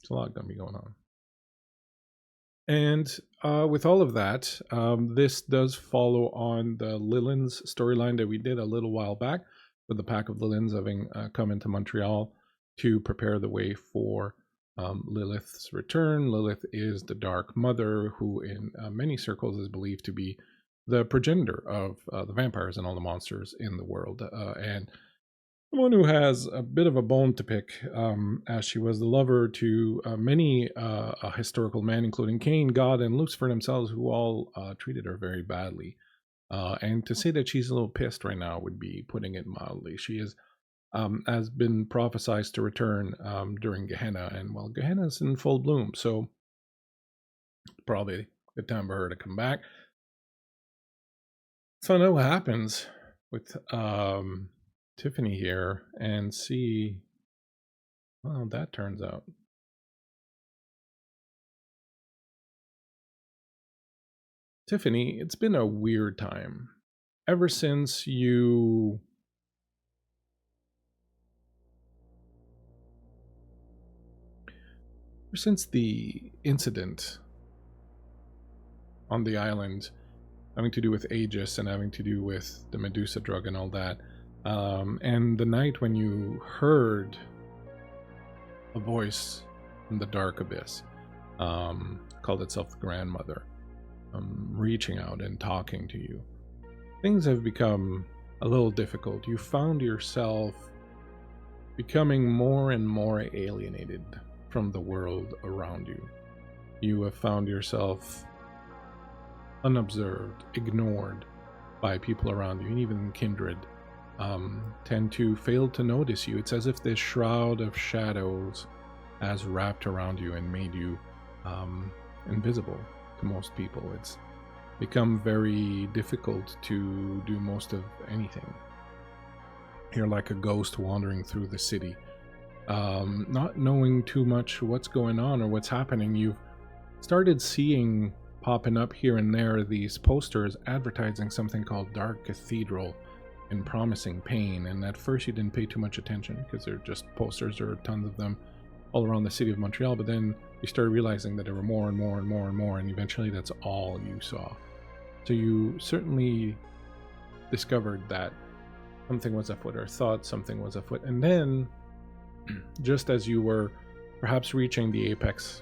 It's a lot going to be going on. And with all of that, this does follow on the Lilins storyline that we did a little while back, with the pack of Lilins having come into Montreal to prepare the way for Lilith's return. Lilith is the Dark Mother, who in many circles is believed to be the progenitor of the vampires and all the monsters in the world, and someone who has a bit of a bone to pick, as she was the lover to many historical men, including Cain, God, and Lucifer themselves, who all treated her very badly. And to say that she's a little pissed right now would be putting it mildly. She is, has been prophesized to return during Gehenna, and well, Gehenna's in full bloom, so probably a good time for her to come back. So I know what happens with Tiffany here and see how that turns out. Tiffany, it's been a weird time. Ever since the incident on the island having to do with Aegis and having to do with the Medusa drug and all that, and the night when you heard a voice in the dark abyss, called itself the Grandmother, reaching out and talking to you, things have become a little difficult. You found yourself becoming more and more alienated from the world around you. You have found yourself unobserved, ignored by people around you, and even Kindred tend to fail to notice you. It's as if this shroud of shadows has wrapped around you and made you invisible to most people. It's become very difficult to do most of anything. You're like a ghost wandering through the city, not knowing too much what's going on or what's happening. You've started seeing popping up here and there these posters advertising something called Dark Cathedral and promising pain, and at first you didn't pay too much attention because they're just posters. There are tons of them all around the city of Montreal, but then you started realizing that there were more and more and more and more, and eventually that's all you saw. So you certainly discovered that something was afoot, or thought something was afoot, and then just as you were perhaps reaching the apex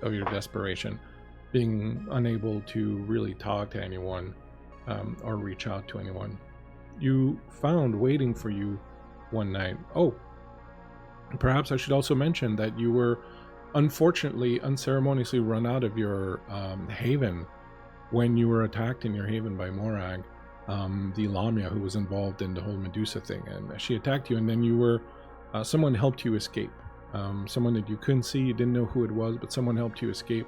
of your desperation, being unable to really talk to anyone or reach out to anyone, you found waiting for you one night. Oh, perhaps I should also mention that you were unfortunately unceremoniously run out of your haven when you were attacked in your haven by Morag, the Lamia who was involved in the whole Medusa thing, and she attacked you, and then you were someone helped you escape. Someone that you couldn't see, you didn't know who it was, but someone helped you escape.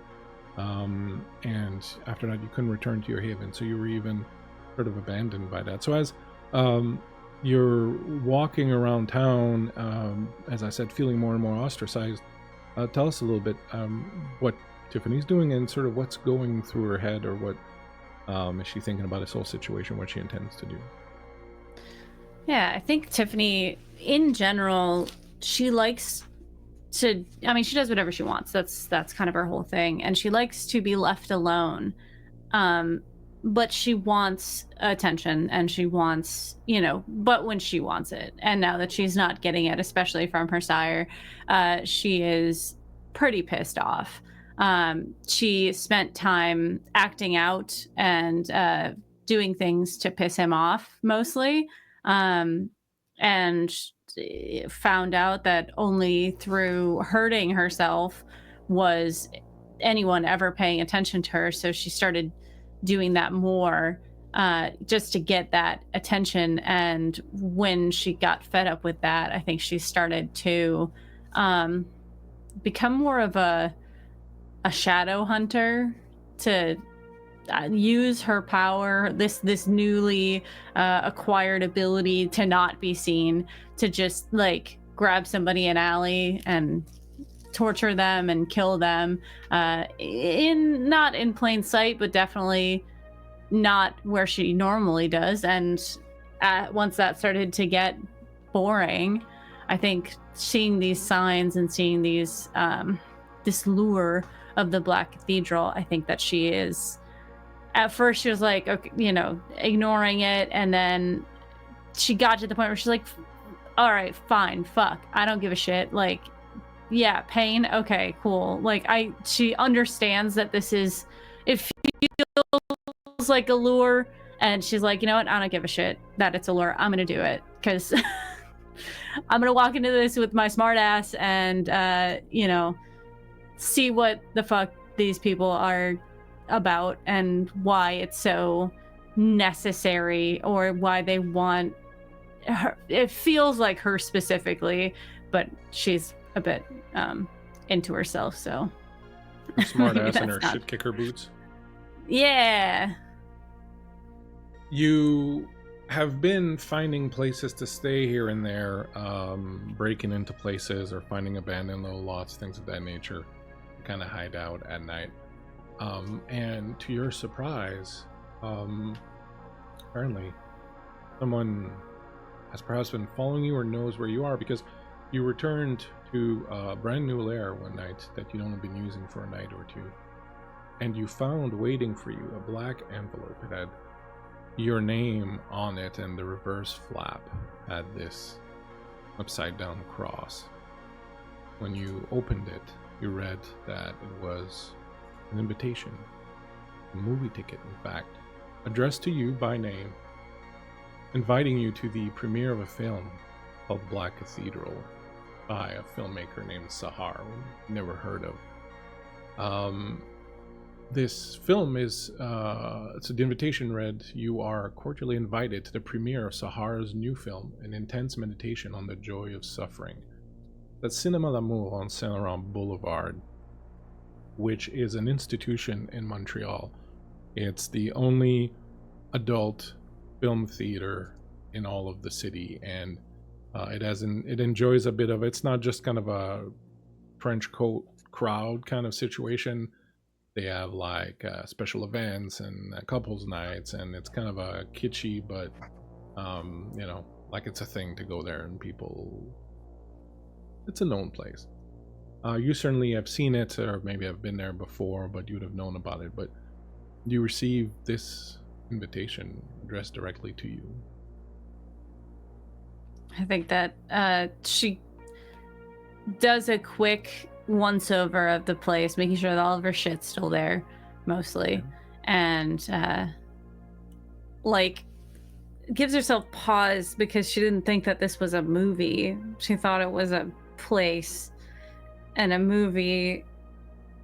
And after that you couldn't return to your haven, so you were even sort of abandoned by that. So as you're walking around town, as I said, feeling more and more ostracized, tell us a little bit what Tiffany's doing and sort of what's going through her head, or what is she thinking about this whole situation, what she intends to do. Yeah, I think Tiffany in general, she likes to, I mean, she does whatever she wants. That's kind of her whole thing. And she likes to be left alone. But she wants attention, and she wants, but when she wants it. And now that she's not getting it, especially from her sire, she is pretty pissed off. She spent time acting out and doing things to piss him off mostly. And found out that only through hurting herself was anyone ever paying attention to her. So she started doing that more just to get that attention. And when she got fed up with that, I think she started to become more of a shadow hunter, to use her power, this newly acquired ability to not be seen, to just like grab somebody in an alley and torture them and kill them, not in plain sight, but definitely not where she normally does. And once that started to get boring, I think seeing these signs and seeing these this lure of the Black Cathedral. I think that she is. At first, she was like, okay, ignoring it, and then she got to the point where she's like, all right, fine, fuck, I don't give a shit. Like, yeah, pain, okay, cool. Like, she understands that it feels like a lure, and she's like, you know what, I don't give a shit that it's a lure. I'm gonna do it, because I'm gonna walk into this with my smart ass and see what the fuck these people are about and why it's so necessary, or why they want her. It feels like her specifically, but she's a bit into herself, so her smart ass and her shit kicker boots. Yeah. You have been finding places to stay here and there, breaking into places or finding abandoned little lots, things of that nature, to kind of hide out at night. And to your surprise, apparently someone has perhaps been following you or knows where you are, because you returned to a brand new lair one night that you'd only been using for a night or two, and you found waiting for you a black envelope. It had your name on it, and the reverse flap had this upside down cross. When you opened it, you read that it was an invitation, a movie ticket, in fact, addressed to you by name, inviting you to the premiere of a film called Black Cathedral by a filmmaker named Sahar, never heard of. This film is, so the invitation read, you are cordially invited to the premiere of Sahar's new film, an intense meditation on the joy of suffering. That's Cinéma L'Amour on Saint Laurent Boulevard, which is an institution in Montreal. It's the only adult film theater in all of the city, and it enjoys a bit of, it's not just kind of a French crowd kind of situation. They have like special events and couples nights, and it's kind of a kitschy, but like it's a thing to go there, and people, it's a known place. You certainly have seen it, or maybe have been there before, but you would have known about it. But you receive this invitation addressed directly to you. I think that she does a quick once over of the place, making sure that all of her shit's still there, mostly, and like gives herself pause, because she didn't think that this was a movie. She thought it was a place, and a movie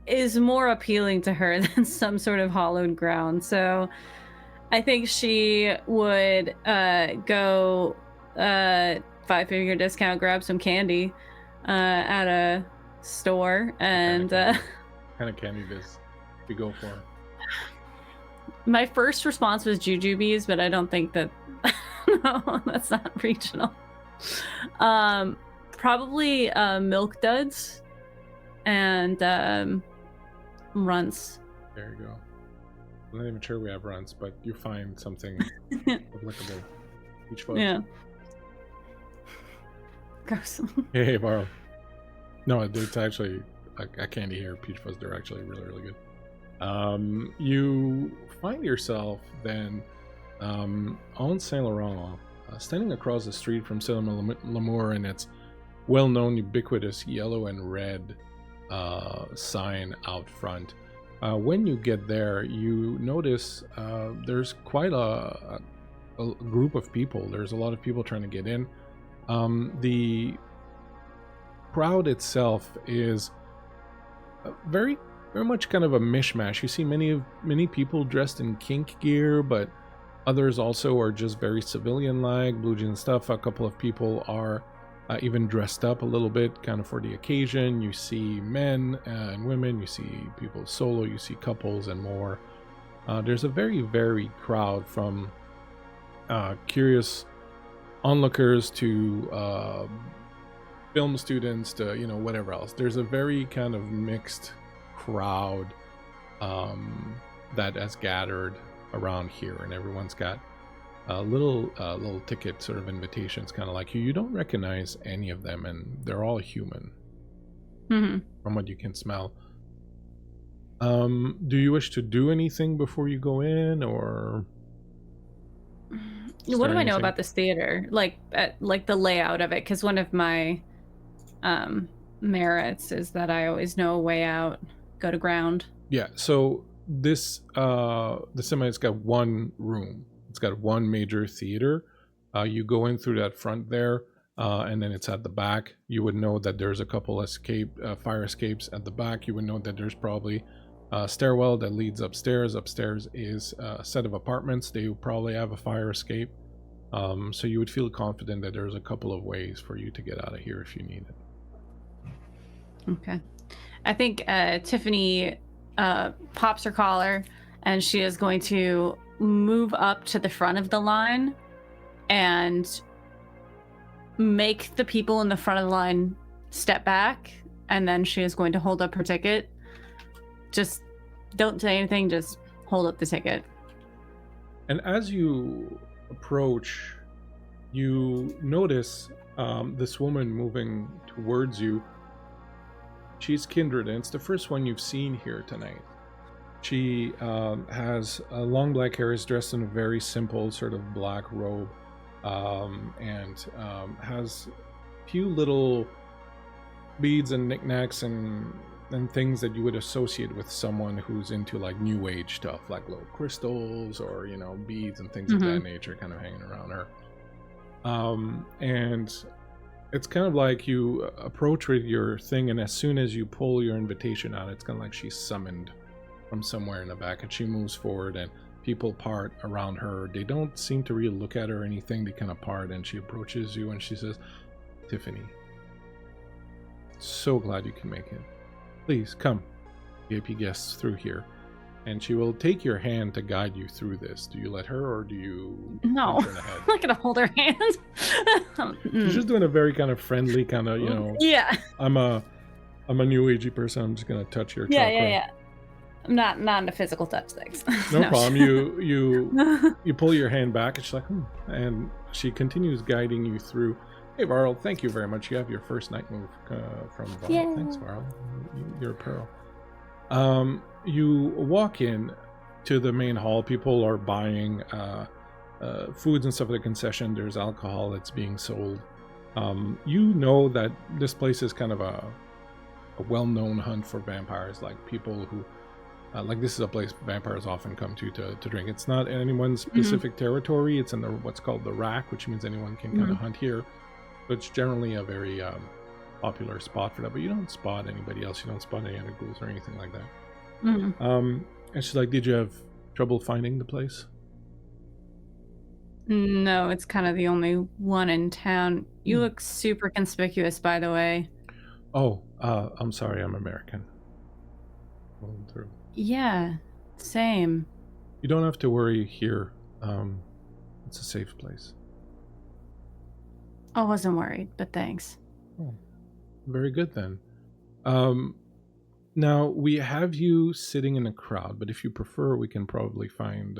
is more appealing to her than some sort of hallowed ground. So I think she would go 5-figure discount, grab some candy at a store, and what kind of candy does we go for? My first response was jujubes, but I don't think that no, that's not regional. Probably milk duds and runts. There you go. I'm not even sure we have runts, but you find something applicable. Peach fuzz. Yeah. Gross. Hey, Varl. No, it's actually a candy here. Peach fuzz, they're actually really, really good. You find yourself then on Saint Laurent, standing across the street from Cinéma L'Amour, and its well-known ubiquitous yellow and red sign out front. When you get there, you notice there's quite a group of people. There's a lot of people trying to get in. The crowd itself is very much kind of a mishmash. You see many people dressed in kink gear, but others also are just very civilian-like, blue jeans stuff. A couple of people are even dressed up a little bit, kind of for the occasion. You see men and women, you see people solo, you see couples and more. There's a very varied crowd, from curious onlookers to film students to whatever else. There's a very kind of mixed crowd that has gathered around here, and everyone's got little ticket sort of invitations, kind of like you. You don't recognize any of them, and they're all human. from what you can smell. Do you wish to do anything before you go in, or What do I know about this theater? Like the layout of it? Because one of my merits is that I always know a way out, go to ground. Yeah, so this the semi's got one room. It's got one major theater. You go in through that front there, and then it's at the back. You would know that there's a couple fire escapes at the back. You would know that there's probably a stairwell that leads upstairs. Upstairs is a set of apartments. They would probably have a fire escape. So you would feel confident that there's a couple of ways for you to get out of here if you need it. Okay. I think Tiffany pops her collar, and she is going to move up to the front of the line and make the people in the front of the line step back, and then she is going to hold up her ticket. Just don't say anything, just hold up the ticket. And as you approach, you notice this woman moving towards you. She's Kindred, and it's the first one you've seen here tonight. She has long black hair, is dressed in a very simple sort of black robe, and has a few little beads and knickknacks and things that you would associate with someone who's into like new age stuff, like little crystals or, you know, beads and things of that nature kind of hanging around her. And it's kind of like you approach with your thing, and as soon as you pull your invitation out, it's kind of like she's summoned from somewhere in the back, and she moves forward and people part around her. They don't seem to really look at her or anything. They kind of part, and she approaches you and she says, "Tiffany, so glad you can make it. Please come, VIP guests, through here." And she will take your hand to guide you through this. Do you let her, or do you No, turn ahead? I'm not gonna hold her hand. She's just doing a very kind of friendly kind of, you know. Yeah. I'm a new agey person. I'm just gonna touch your chakra. Yeah. I'm not into physical touch things. No problem. You pull your hand back, and she's like, and she continues guiding you through. Hey, Varl, thank you very much. You have your first night move from Varl. Yeah. Thanks, Varl. You're a pearl. You walk in to the main hall. People are buying foods and stuff at the concession. There's alcohol that's being sold. You know that this place is kind of a well-known hunt for vampires, like people who like this is a place vampires often come to drink. It's not in anyone's specific territory. It's in what's called the rack, which means anyone can kind of hunt here. But it's generally a very popular spot for that. But you don't spot anybody else. You don't spot any other ghouls or anything like that. And she's like, "Did you have trouble finding the place?" No, it's kind of the only one in town. You look super conspicuous, by the way. Oh, I'm sorry. I'm American. Rolling through. Yeah, same. You don't have to worry here. It's a safe place. I wasn't worried, but thanks. Oh, very good then. Now we have you sitting in a crowd, but if you prefer, we can probably find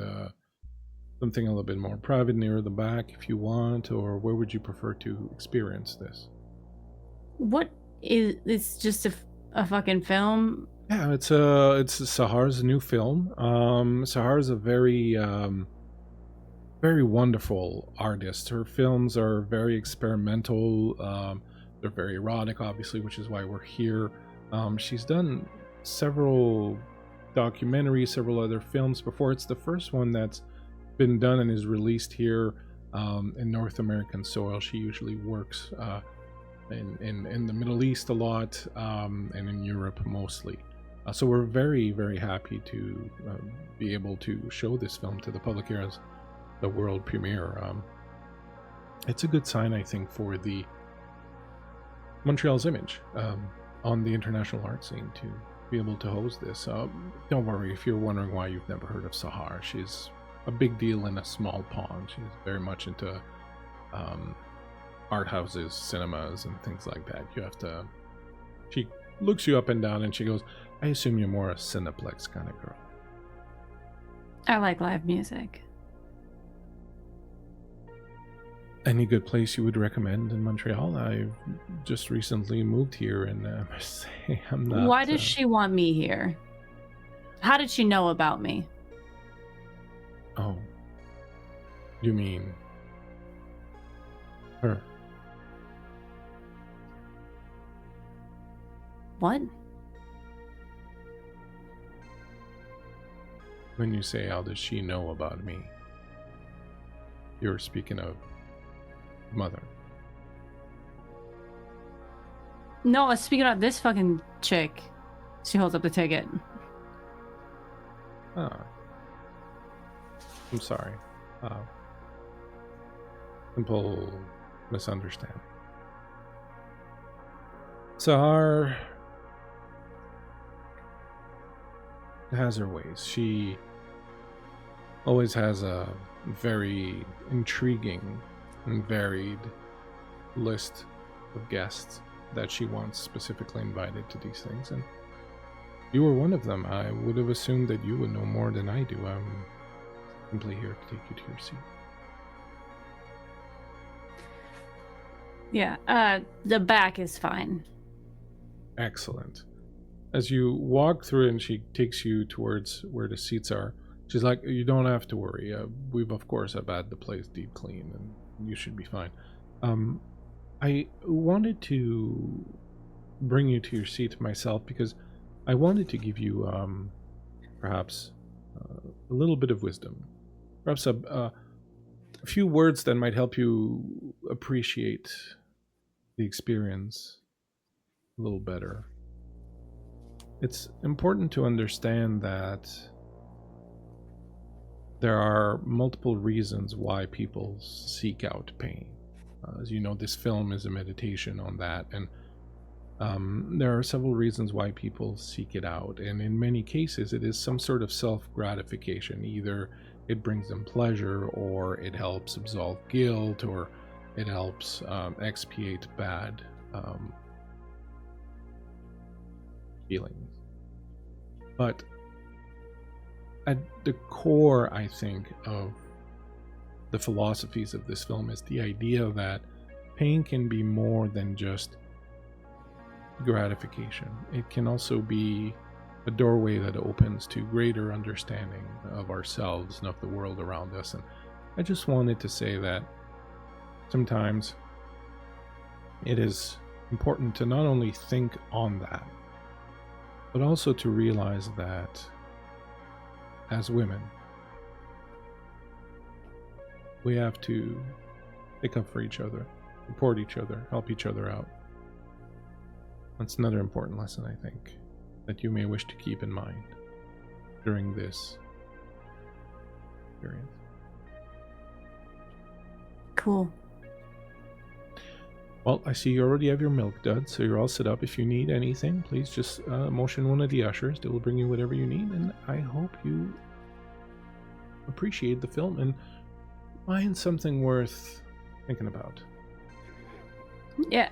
something a little bit more private near the back if you want, or where would you prefer to experience this? What is it's just a fucking film? Yeah, it's Sahar's new film. Sahar's a very wonderful artist. Her films are very experimental. They're very erotic, obviously, which is why we're here. She's done several documentaries, several other films before. It's the first one that's been done and is released here in North American soil. She usually works in the Middle East a lot and in Europe mostly. So we're very, very happy to be able to show this film to the public here as the world premiere. It's a good sign, I think, for the Montreal's image on the international art scene to be able to host this. Don't worry if you're wondering why you've never heard of Sahar. She's a big deal in a small pond. She's very much into art houses, cinemas, and things like that. She looks you up and down and she goes, "I assume you're more a Cineplex kind of girl." I like live music. Any good place you would recommend in Montreal? I just recently moved here, and I must say I'm not... Why does she want me here? How did she know about me? Oh. You mean... her? What? When you say, how does she know about me? You're speaking of mother. No, I was speaking about this fucking chick. She holds up the ticket. Ah. I'm sorry. Simple misunderstanding. Sahar has her ways. She always has a very intriguing and varied list of guests that she wants specifically invited to these things, and you were one of them. I would have assumed that you would know more than I do. I'm simply here to take you to your seat. Yeah, the back is fine. Excellent. As you walk through and she takes you towards where the seats are, she's like, you don't have to worry. We've, of course, have had the place deep clean, and you should be fine. I wanted to bring you to your seat myself because I wanted to give you, perhaps, a little bit of wisdom. Perhaps a few words that might help you appreciate the experience a little better. It's important to understand that there are multiple reasons why people seek out pain. As you know, this film is a meditation on that, and there are several reasons why people seek it out, and in many cases it is some sort of self-gratification. Either it brings them pleasure, or it helps absolve guilt, or it helps expiate bad feelings. But at the core, I think, of the philosophies of this film is the idea that pain can be more than just gratification. It can also be a doorway that opens to greater understanding of ourselves and of the world around us. And I just wanted to say that sometimes it is important to not only think on that, but also to realize that as women, we have to pick up for each other, support each other, help each other out. That's another important lesson, I think, that you may wish to keep in mind during this experience. Cool. Well, I see you already have your milk dud, so you're all set up. If you need anything, please just motion one of the ushers. They will bring you whatever you need, and I hope you appreciate the film and find something worth thinking about. Yeah,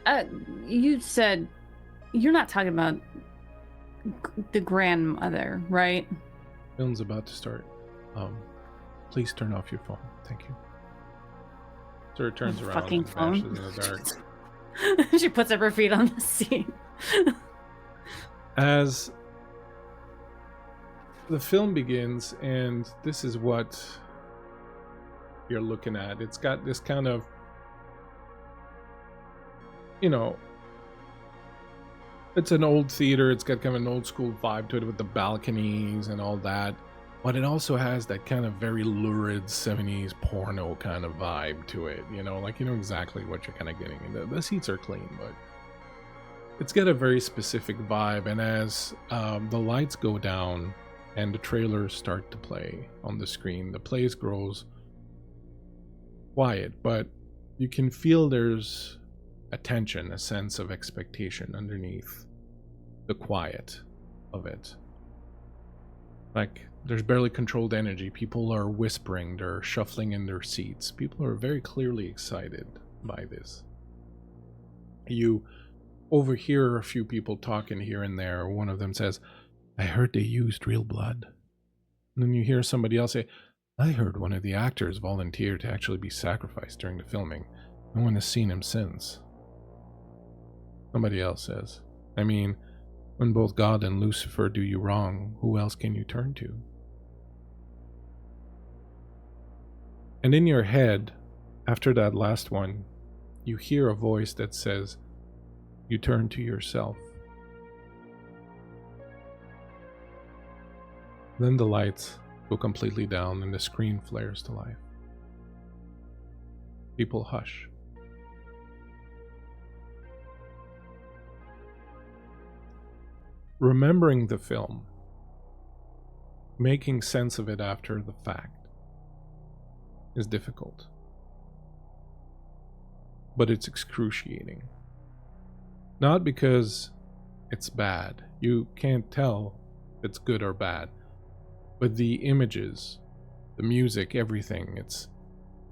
you said you're not talking about the grandmother, right? Film's about to start. Please turn off your phone. Thank you. So it turns around fucking and phone. bashes in the dark. She puts up her feet on the seat. As the film begins, and this is what you're looking at. It's got this kind of, you know, it's an old theater. It's got kind of an old school vibe to it with the balconies and all that. But it also has that kind of very lurid 70s porno kind of vibe to it. You know, like you know exactly what you're kind of getting. And the seats are clean, but it's got a very specific vibe. And as the lights go down and the trailers start to play on the screen, the place grows quiet, but you can feel there's a tension, a sense of expectation underneath the quiet of it. Like, there's barely controlled energy. People are whispering, they're shuffling in their seats. People are very clearly excited by this. You overhear a few people talking here and there. One of them says, I heard they used real blood. And then you hear somebody else say, I heard one of the actors volunteered to actually be sacrificed during the filming. No one has seen him since. Somebody else says, I mean, when both God and Lucifer do you wrong, who else can you turn to? And in your head, after that last one, you hear a voice that says, you turn to yourself. Then the lights go completely down and the screen flares to life. People hush. Remembering the film, making sense of it after the fact, is difficult. But it's excruciating. Not because it's bad. You can't tell if it's good or bad. But the images, the music, everything, it's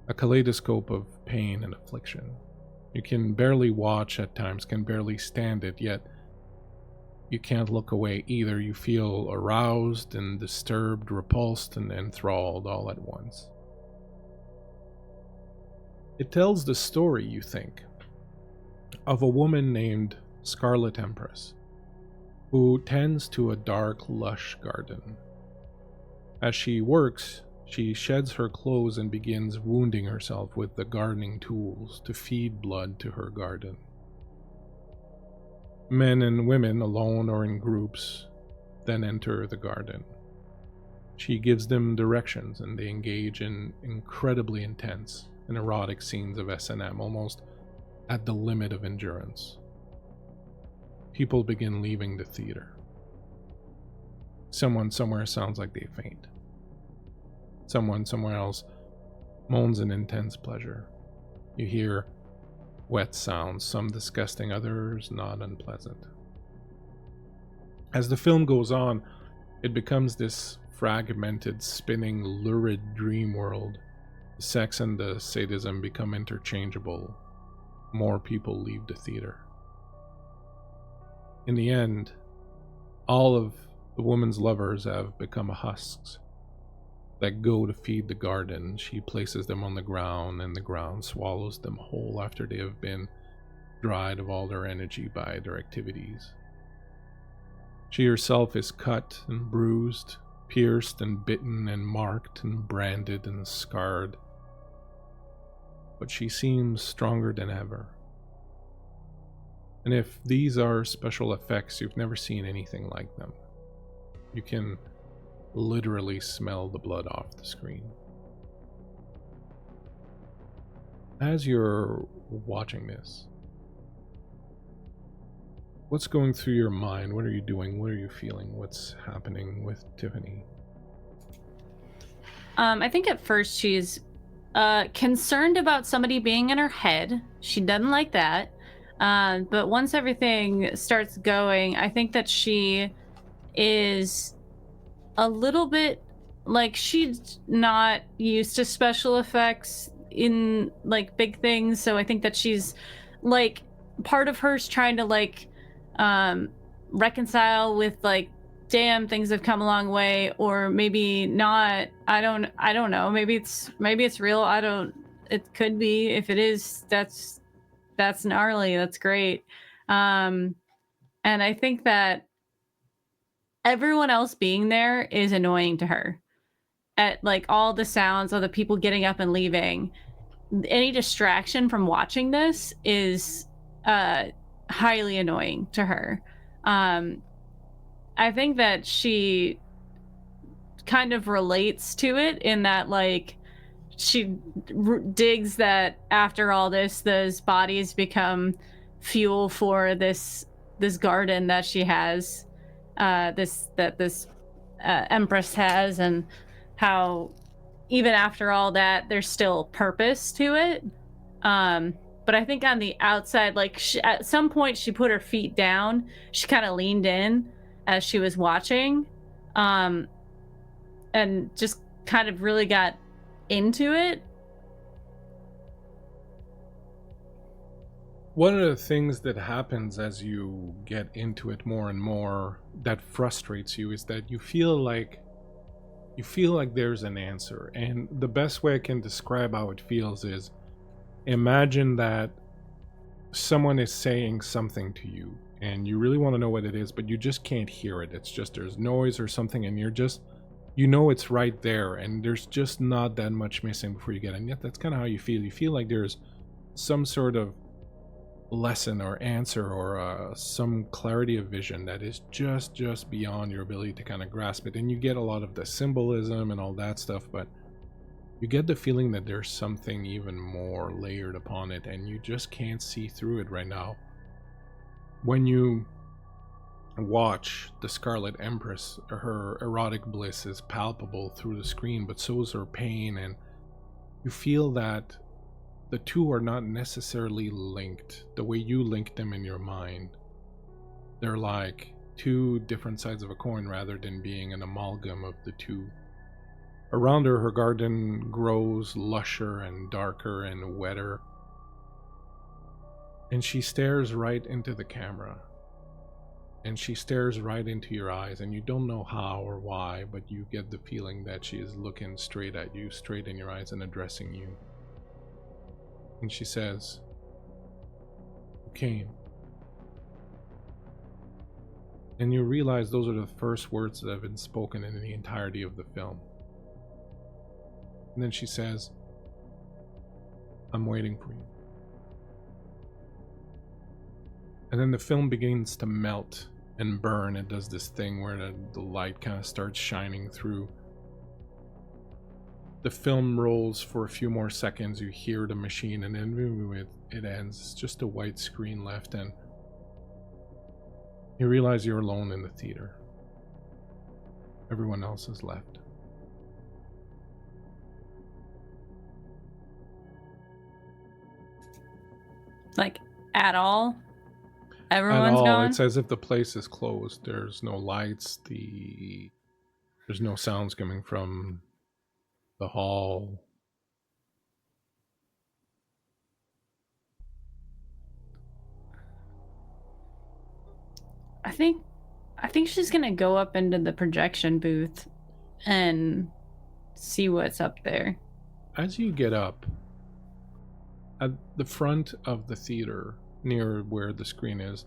a kaleidoscope of pain and affliction. You can barely watch at times, can barely stand it, yet you can't look away either. You feel aroused and disturbed, repulsed, and enthralled all at once. It tells the story, you think, of a woman named Scarlet Empress, who tends to a dark, lush garden. As she works, she sheds her clothes and begins wounding herself with the gardening tools to feed blood to her garden. Men and women, alone or in groups, then enter the garden. She gives them directions and they engage in incredibly intense and erotic scenes of S&M, almost at the limit of endurance. People begin leaving the theater. Someone somewhere sounds like they faint. Someone somewhere else moans in intense pleasure. You hear wet sounds, some disgusting, others not unpleasant. As the film goes on, it becomes this fragmented, spinning, lurid dream world. The sex and the sadism become interchangeable. More people leave the theater. In the end, all of the woman's lovers have become husks that go to feed the garden. She places them on the ground, and the ground swallows them whole after they have been dried of all their energy by their activities. She herself is cut and bruised, pierced and bitten and marked and branded and scarred. But she seems stronger than ever. And if these are special effects, you've never seen anything like them. You can literally smell the blood off the screen. As you're watching this, what's going through your mind? What are you doing? What are you feeling? What's happening with Tiffany? I think at first she's concerned about somebody being in her head. She doesn't like that. But once everything starts going, I think that she is a little bit like, she's not used to special effects in like big things. So I think that she's like, part of her's trying to like reconcile with like, damn, things have come a long way, or maybe not. I don't know. Maybe it's real. It could be. If it is, that's gnarly. That's great. And I think that everyone else being there is annoying to her. At like all the sounds of the people getting up and leaving, any distraction from watching this is highly annoying to her. I think that she kind of relates to it in that, like, she digs that after all this, those bodies become fuel for this garden that she has, this Empress has, and how even after all that, there's still purpose to it. But I think on the outside, like, at some point she put her feet down. She kind of leaned in as she was watching, and just kind of really got into it. One of the things that happens as you get into it more and more that frustrates you is that you feel like you feel like there's an answer. And the best way I can describe how it feels is, imagine that someone is saying something to you and you really want to know what it is, but you just can't hear it. It's just there's noise or something, and you're just, you know, it's right there, and there's just not that much missing before you get it. And yet that's kind of how you feel. You feel like there's some sort of lesson or answer or some clarity of vision that is just beyond your ability to kind of grasp it. And you get a lot of the symbolism and all that stuff, but you get the feeling that there's something even more layered upon it, and you just can't see through it right now. When you watch the Scarlet Empress, her erotic bliss is palpable through the screen, but so is her pain, and you feel that the two are not necessarily linked the way you link them in your mind. They're like two different sides of a coin rather than being an amalgam of the two. Around her, her garden grows lusher and darker and wetter. And she stares right into the camera. And she stares right into your eyes, and you don't know how or why, but you get the feeling that she is looking straight at you, straight in your eyes, and addressing you. And she says, "You came." And you realize those are the first words that have been spoken in the entirety of the film. And then she says, "I'm waiting for you." And then the film begins to melt and burn. It does this thing where the light kind of starts shining through. The film rolls for a few more seconds. You hear the machine, and then it ends. It's just a white screen left, and you realize you're alone in the theater. Everyone else has left. Like, at all? Everyone's At all, gone? it's as if the place is closed. There's no lights. There's no sounds coming from the hall. I think she's gonna go up into the projection booth and see what's up there. As you get up, at the front of the theater, near where the screen is,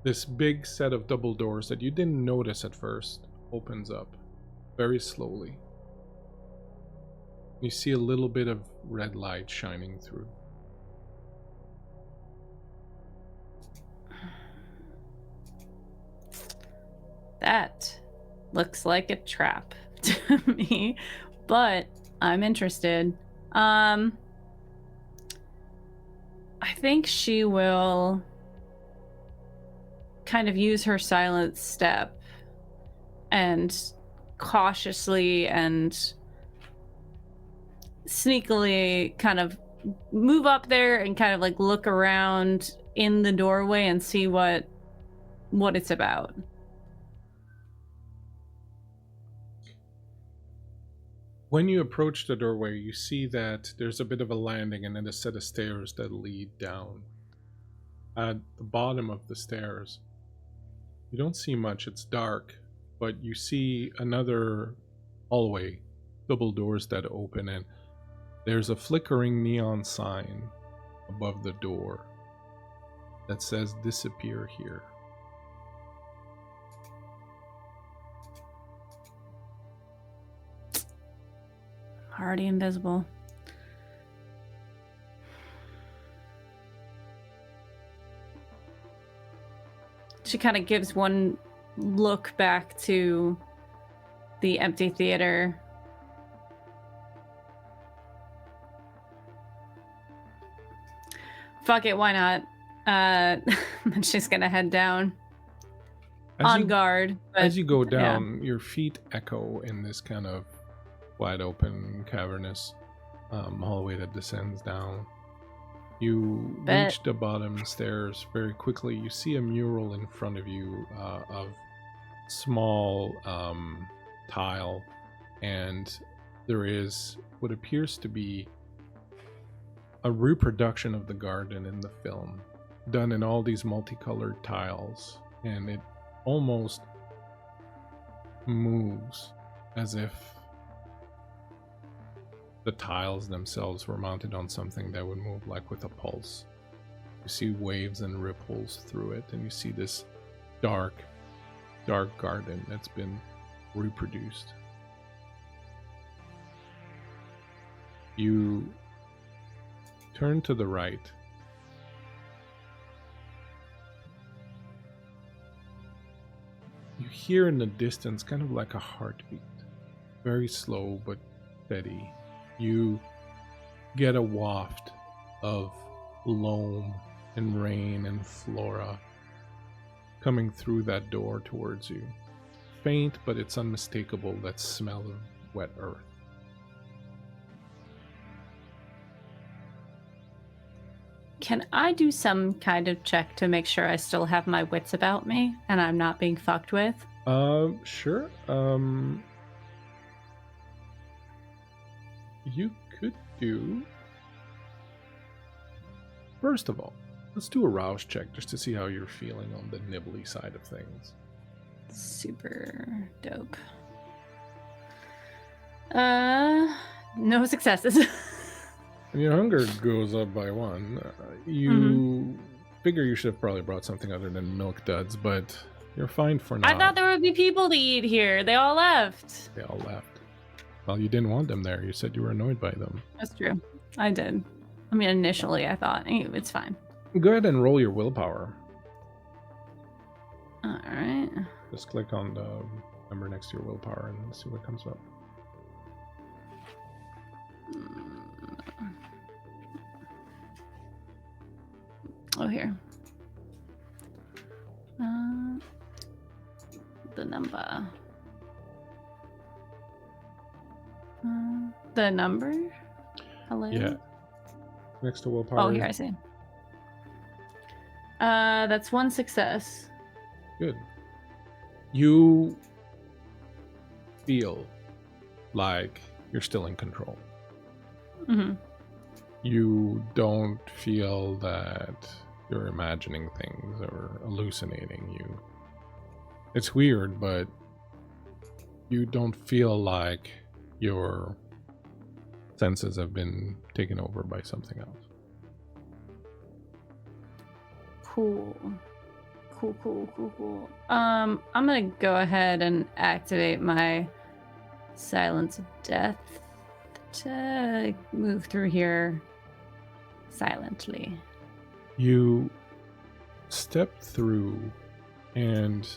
this big set of double doors that you didn't notice at first opens up very slowly. You see a little bit of red light shining through. That looks like a trap to me, but I'm interested. I think she will kind of use her silent step and cautiously and sneakily kind of move up there and kind of like look around in the doorway and see what it's about. When you approach the doorway, you see that there's a bit of a landing and then a set of stairs that lead down. At the bottom of the stairs, you don't see much, it's dark, but you see another hallway, double doors that open, and there's a flickering neon sign above the door that says "Disappear here." Already invisible. She kind of gives one look back to the empty theater. Fuck it, why not? Then she's gonna head down. On guard. But, as you go down, your feet echo in this kind of wide open, cavernous hallway that descends down. You reach the bottom stairs very quickly. You see a mural in front of you of small tile, and there is what appears to be a reproduction of the garden in the film, done in all these multicolored tiles, and it almost moves as if the tiles themselves were mounted on something that would move like with a pulse. You see waves and ripples through it, and you see this dark garden that's been reproduced. You turn to the right. You hear in the distance kind of like a heartbeat, very slow but steady. You get a waft of loam and rain and flora coming through that door towards you. Faint, but it's unmistakable, that smell of wet earth. Can I do some kind of check to make sure I still have my wits about me and I'm not being fucked with? Sure. You could do... First of all, let's do a rouse check just to see how you're feeling on the nibbly side of things. Super dope. No successes. And your hunger goes up by 1. You figure you should have probably brought something other than milk duds, but you're fine for now. I thought there would be people to eat here. They all left. They all left. Well, you didn't want them there. You said you were annoyed by them. That's true. I did. I mean, initially I thought, it's fine. Go ahead and roll your willpower. All right. Just click on the number next to your willpower and see what comes up. Oh, here. The number. The number? Hello? Yeah. Next to willpower. Oh, here I see. That's 1 success. Good. You feel like you're still in control. Mm-hmm. You don't feel that you're imagining things or hallucinating. It's weird, but you don't feel like your senses have been taken over by something else. Cool. I'm gonna go ahead and activate my Silence of Death to move through here silently. You step through, and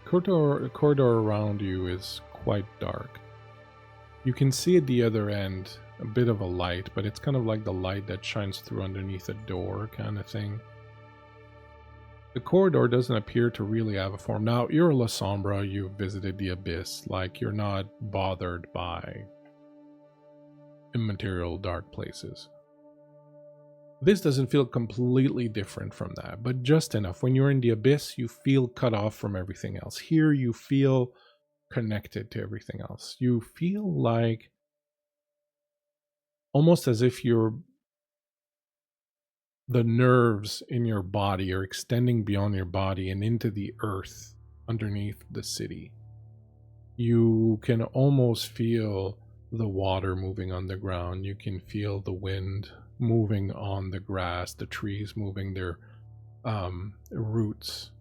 corridor around you is quite dark. You can see at the other end a bit of a light, but it's kind of like the light that shines through underneath a door kind of thing. The corridor doesn't appear to really have a form. Now, you're a Lasombra, you've visited the Abyss, like you're not bothered by immaterial dark places. This doesn't feel completely different from that, but just enough. When you're in the Abyss, you feel cut off from everything else. Here, you feel connected to everything else. You feel like almost as if the nerves in your body are extending beyond your body and into the earth underneath the city. You can almost feel the water moving underground. You can feel the wind moving on the grass, the trees moving their roots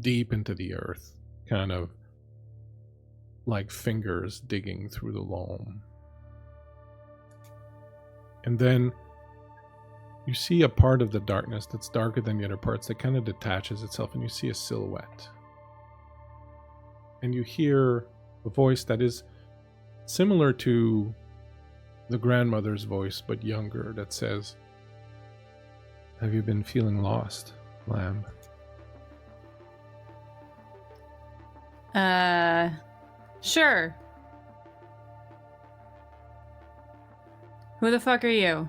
deep into the earth, kind of like fingers digging through the loam. And then you see a part of the darkness that's darker than the other parts that kind of detaches itself, and you see a silhouette. And you hear a voice that is similar to the grandmother's voice, but younger, that says, "Have you been feeling lost, lamb?" Sure. Who the fuck are you?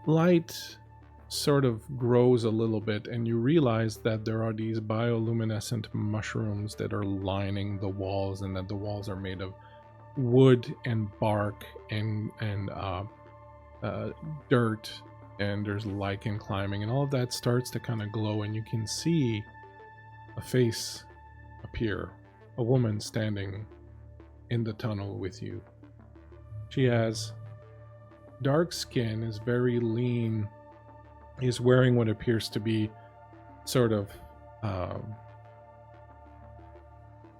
Light sort of grows a little bit, and you realize that there are these bioluminescent mushrooms that are lining the walls, and that the walls are made of wood and bark and dirt, and there's lichen climbing, and all of that starts to kind of glow, and you can see a face appear a woman standing in the tunnel with you. She has dark skin, is very lean, is wearing what appears to be sort of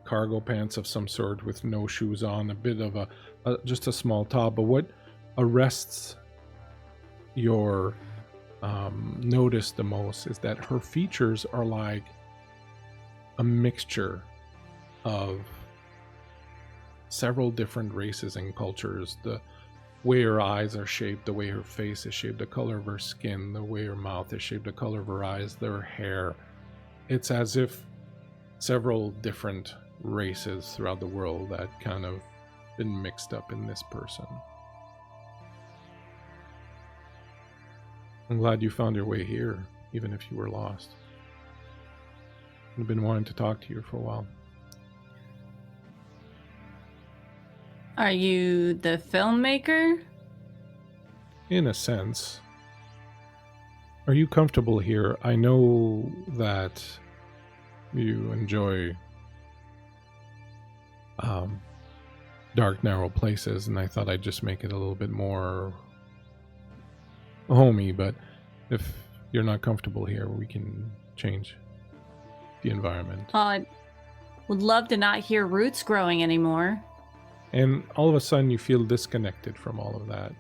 cargo pants of some sort with no shoes on, a bit of just a small top. But what arrests your notice the most is that her features are like a mixture of several different races and cultures. The way her eyes are shaped, the way her face is shaped, the color of her skin, the way her mouth is shaped, the color of her eyes, their hair. It's as if several different races throughout the world that kind of been mixed up in this person. I'm glad you found your way here, even if you were lost. I've been wanting to talk to you for a while. Are you the filmmaker? In a sense. Are you comfortable here? I know that you enjoy dark, narrow places, and I thought I'd just make it a little bit more homey, but if you're not comfortable here, we can change the environment. I would love to not hear roots growing anymore. And all of a sudden you feel disconnected from all of that.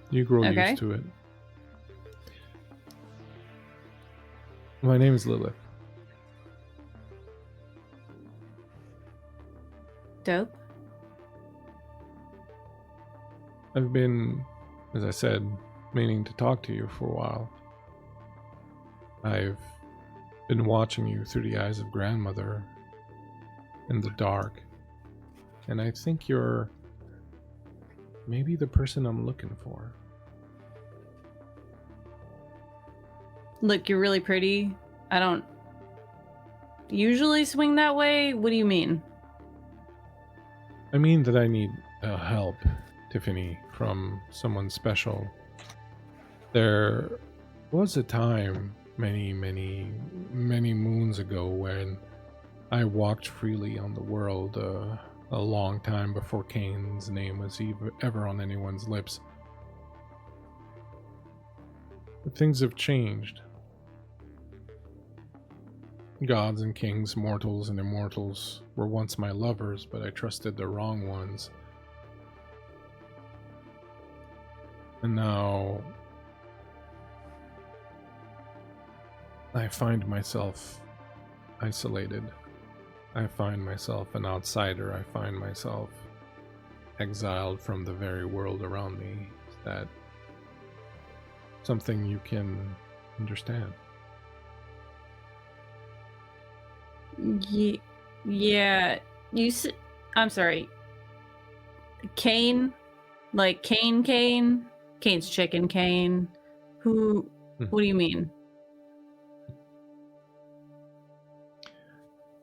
You grow used to it. My name is Lilith. Dope. I've been, as I said, meaning to talk to you for a while. I've been watching you through the eyes of grandmother in the dark, and I think you're maybe the person I'm looking for. Look, you're really pretty. I don't usually swing that way. What do you mean? I mean that I need help, Tiffany, from someone special. There was a time many moons ago when I walked freely on the world, a long time before Cain's name was ever on anyone's lips. But things have changed. Gods and kings, mortals and immortals were once my lovers, but I trusted the wrong ones. And now I find myself isolated. I find myself an outsider. I find myself exiled from the very world around me. Is that something you can understand? Yeah. I'm sorry. Cain? Like Cain? Cain's chicken Cain? Who? What do you mean?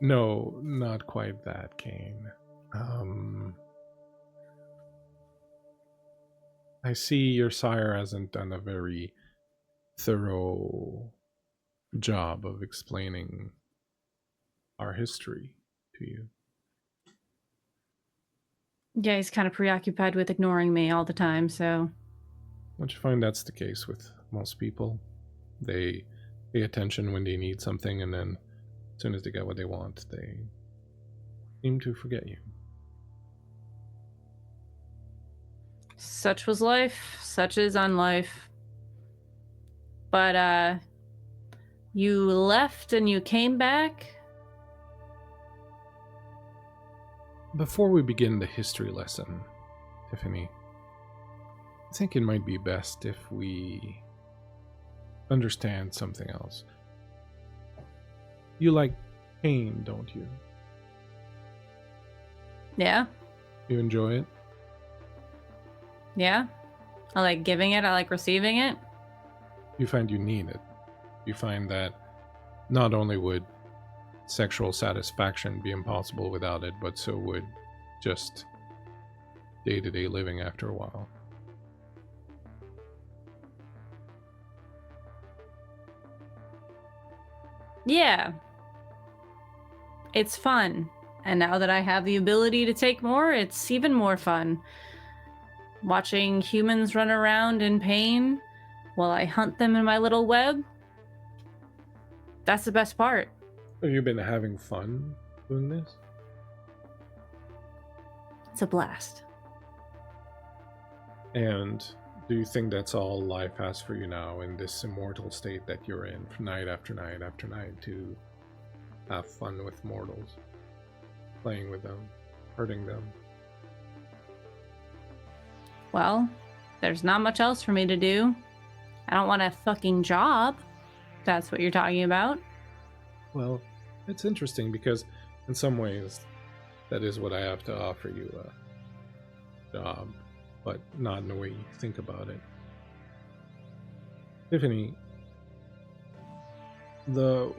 No, not quite that, Cain. I see your sire hasn't done a very thorough job of explaining our history to you. Yeah, he's kind of preoccupied with ignoring me all the time, so... Don't you find that's the case with most people? They pay attention when they need something, and then as soon as they get what they want, they seem to forget you. Such was life, such is unlife. But, you left and you came back? Before we begin the history lesson, Tiffany, I think it might be best if we understand something else. You like pain, don't you? Yeah. You enjoy it? Yeah. I like giving it, I like receiving it. You find you need it. You find that not only would sexual satisfaction be impossible without it, but so would just day-to-day living after a while. Yeah. It's fun. And now that I have the ability to take more, it's even more fun. Watching humans run around in pain while I hunt them in my little web, that's the best part. Have you been having fun doing this? It's a blast. And do you think that's all life has for you now in this immortal state that you're in, night after night after night, to have fun with mortals, playing with them, hurting them? Well, there's not much else for me to do. I don't want a fucking job. That's what you're talking about. Well, it's interesting because in some ways that is what I have to offer you, a job, but not in the way you think about it. Tiffany, the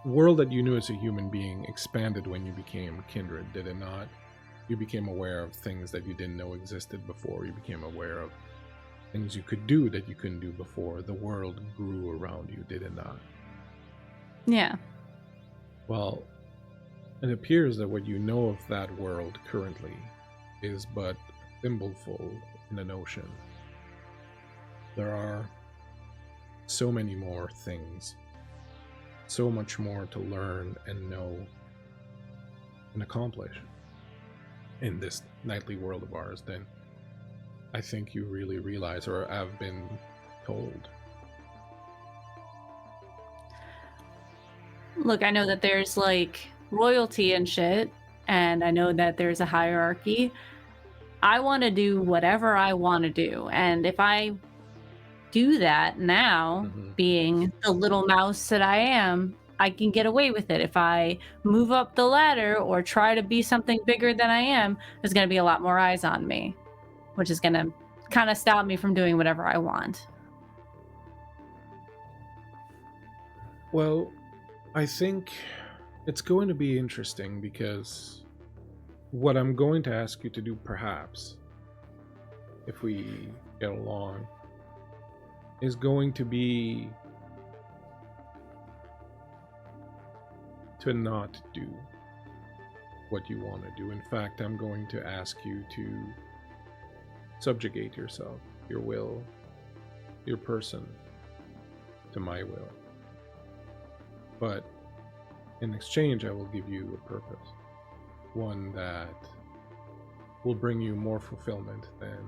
world that you knew as a human being expanded when you became Kindred, did it not? You became aware of things that you didn't know existed before. You became aware of things you could do that you couldn't do before. The world grew around you, did it not? Yeah. Well, it appears that what you know of that world currently is but a thimbleful in an ocean. There are so many more things, so much more to learn and know and accomplish in this nightly world of ours than I think you really realize or have been told. Look, I know that there's like royalty and shit, and I know that there's a hierarchy. I want to do whatever I want to do, and if I do that now, being the little mouse that I am, I can get away with it. If I move up the ladder or try to be something bigger than I am, there's going to be a lot more eyes on me, which is going to kind of stop me from doing whatever I want. Well, I think it's going to be interesting because what I'm going to ask you to do, perhaps, if we get along, is going to be to not do what you want to do. In fact, I'm going to ask you to subjugate yourself, your will, your person, to my will. But in exchange, I will give you a purpose, one that will bring you more fulfillment than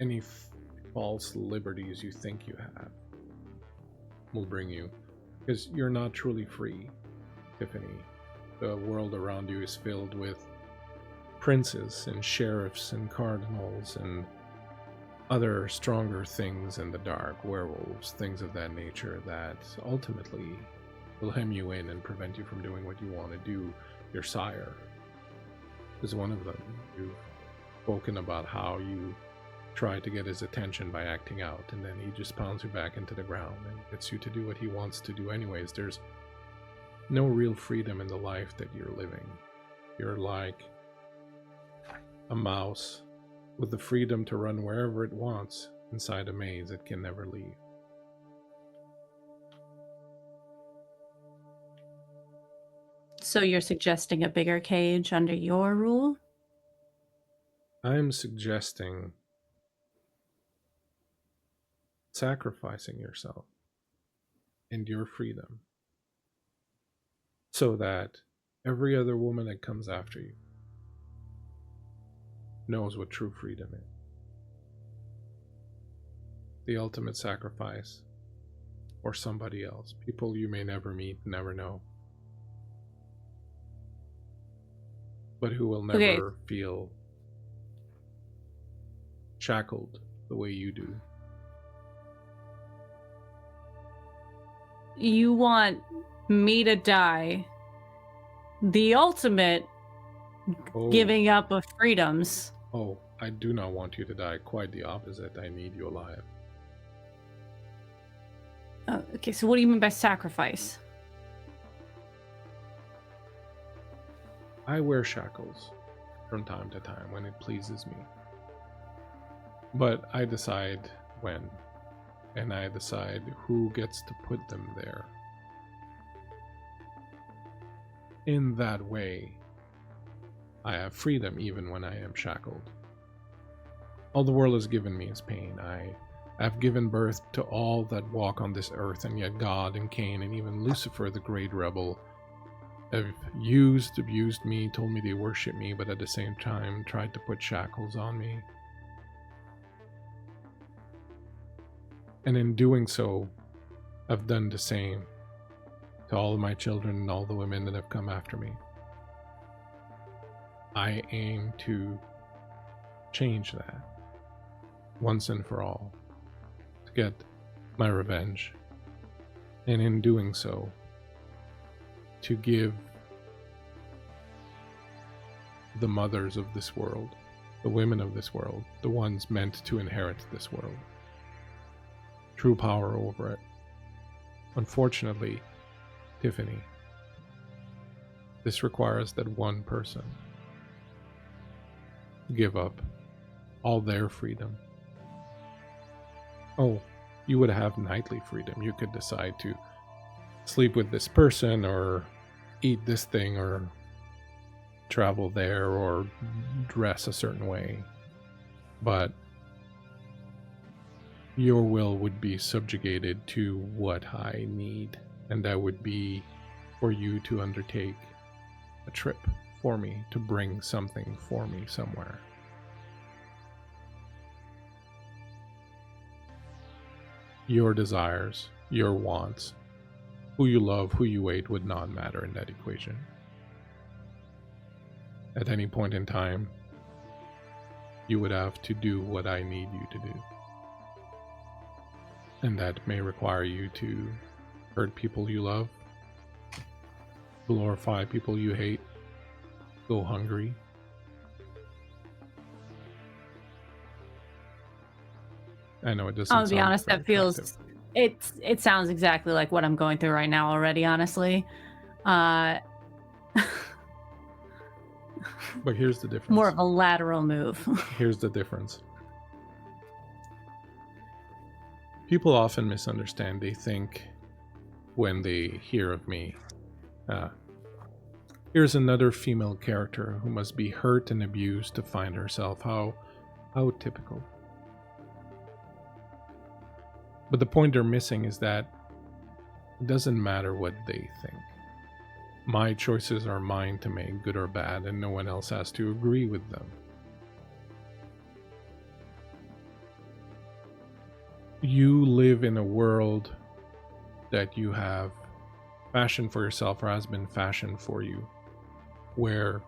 any false liberties you think you have will bring you, because you're not truly free, Tiffany. The world around you is filled with princes and sheriffs and cardinals and other stronger things in the dark, werewolves, things of that nature, that ultimately will hem you in and prevent you from doing what you want to do. Your sire is one of them. You've spoken about how you try to get his attention by acting out, and then he just pounds you back into the ground and gets you to do what he wants to do anyways. There's no real freedom in the life that you're living. You're like a mouse with the freedom to run wherever it wants inside a maze it can never leave. So you're suggesting a bigger cage under your rule? I'm suggesting sacrificing yourself and your freedom so that every other woman that comes after you knows what true freedom is. The ultimate sacrifice for somebody else, people you may never meet, never know, but who will never feel shackled the way you do. You want me to die, the ultimate giving up of freedoms. Oh, I do not want you to die. Quite the opposite. I need you alive. Okay, so what do you mean by sacrifice? I wear shackles from time to time when it pleases me. But I decide when and I decide who gets to put them there. In that way, I have freedom even when I am shackled. All the world has given me is pain. I have given birth to all that walk on this earth, and yet God and Cain and even Lucifer, the great rebel, have abused me, told me they worship me, but at the same time tried to put shackles on me. And in doing so, I've done the same to all of my children and all the women that have come after me. I aim to change that once and for all, to get my revenge, and in doing so, to give the mothers of this world, the women of this world, the ones meant to inherit this world, true power over it. Unfortunately, Tiffany, this requires that one person give up all their freedom. Oh, you would have nightly freedom. You could decide to sleep with this person, or eat this thing, or travel there, or dress a certain way. But your will would be subjugated to what I need, and that would be for you to undertake a trip for me, to bring something for me somewhere. Your desires, your wants, who you love, who you hate would not matter in that equation. At any point in time, you would have to do what I need you to do. And that may require you to hurt people you love, glorify people you hate, go hungry. I know it doesn't. I'll be honest, that feels it sounds exactly like what I'm going through right now already, honestly. But here's the difference. More of a lateral move. Here's the difference. People often misunderstand. They think when they hear of me, here's another female character who must be hurt and abused to find herself. How typical. But the point they're missing is that it doesn't matter what they think. My choices are mine to make, good or bad, and no one else has to agree with them. You live in a world that you have fashioned for yourself, or has been fashioned for you, where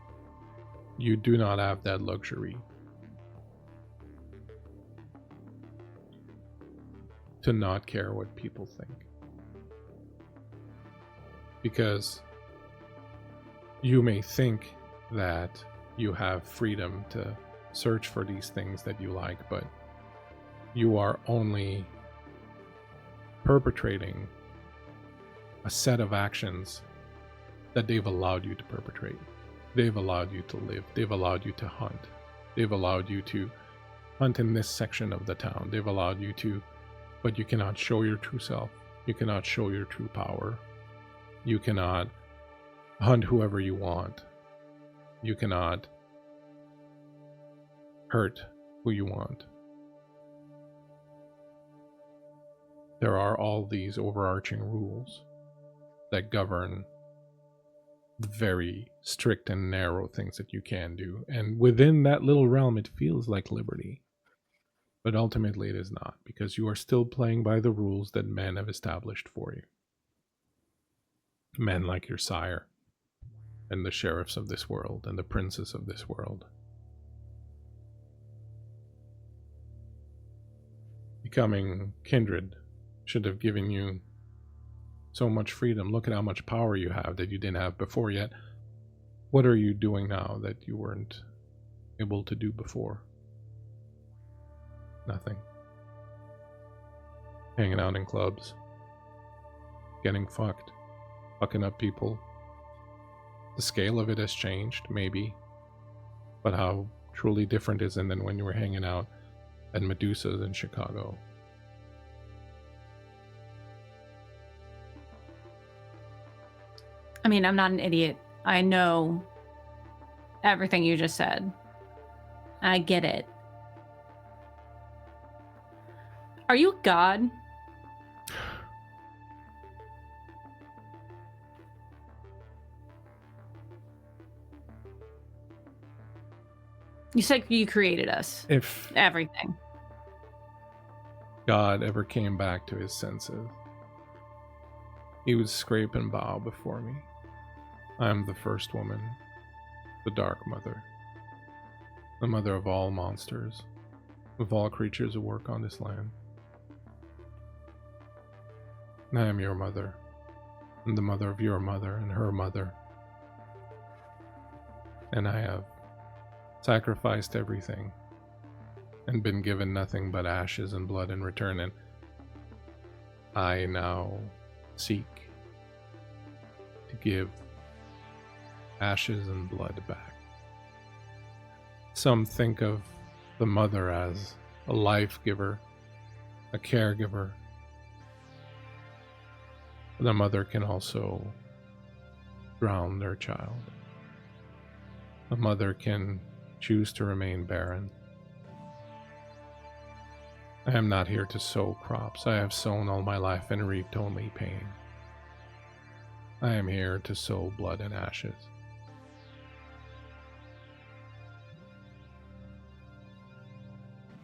you do not have that luxury to not care what people think. Because you may think that you have freedom to search for these things that you like, but you are only perpetrating a set of actions that they've allowed you to perpetrate. They've allowed you to live. They've allowed you to hunt. They've allowed you to hunt in this section of the town. They've allowed you to, but you cannot show your true self. You cannot show your true power. You cannot hunt whoever you want. You cannot hurt who you want. There are all these overarching rules that govern the very strict and narrow things that you can do. And within that little realm, it feels like liberty. But ultimately it is not, because you are still playing by the rules that men have established for you. Men like your sire, and the sheriffs of this world, and the princes of this world. Becoming Kindred should have given you so much freedom. Look at how much power you have that you didn't have before yet. What are you doing now that you weren't able to do before? Nothing. Hanging out in clubs. Getting fucked. Fucking up people. The scale of it has changed, maybe. But how truly different is it than when you were hanging out at Medusa's in Chicago? I mean, I'm not an idiot. I know everything you just said. I get it. Are you God? You said you created us. If everything. God ever came back to his senses, he would scrape and bow before me. I am the first woman, the Dark Mother, the mother of all monsters, of all creatures who work on this land. I am your mother, and the mother of your mother, and her mother. And I have sacrificed everything, and been given nothing but ashes and blood in return, and I now seek to give ashes and blood back. Some think of the mother as a life giver, a caregiver. The mother can also drown their child. A mother can choose to remain barren. I am not here to sow crops. I have sown all my life and reaped only pain. I am here to sow blood and ashes.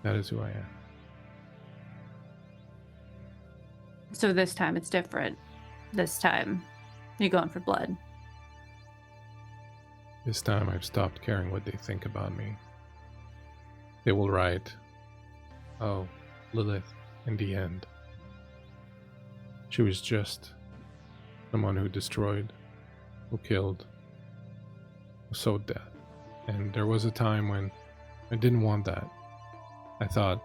That is who I am. So this time it's different. This time you're going for blood. This time I've stopped caring what they think about me. They will write, "Oh, Lilith, in the end, she was just someone who destroyed, who killed, who sowed death." And there was a time when I didn't want that. I thought,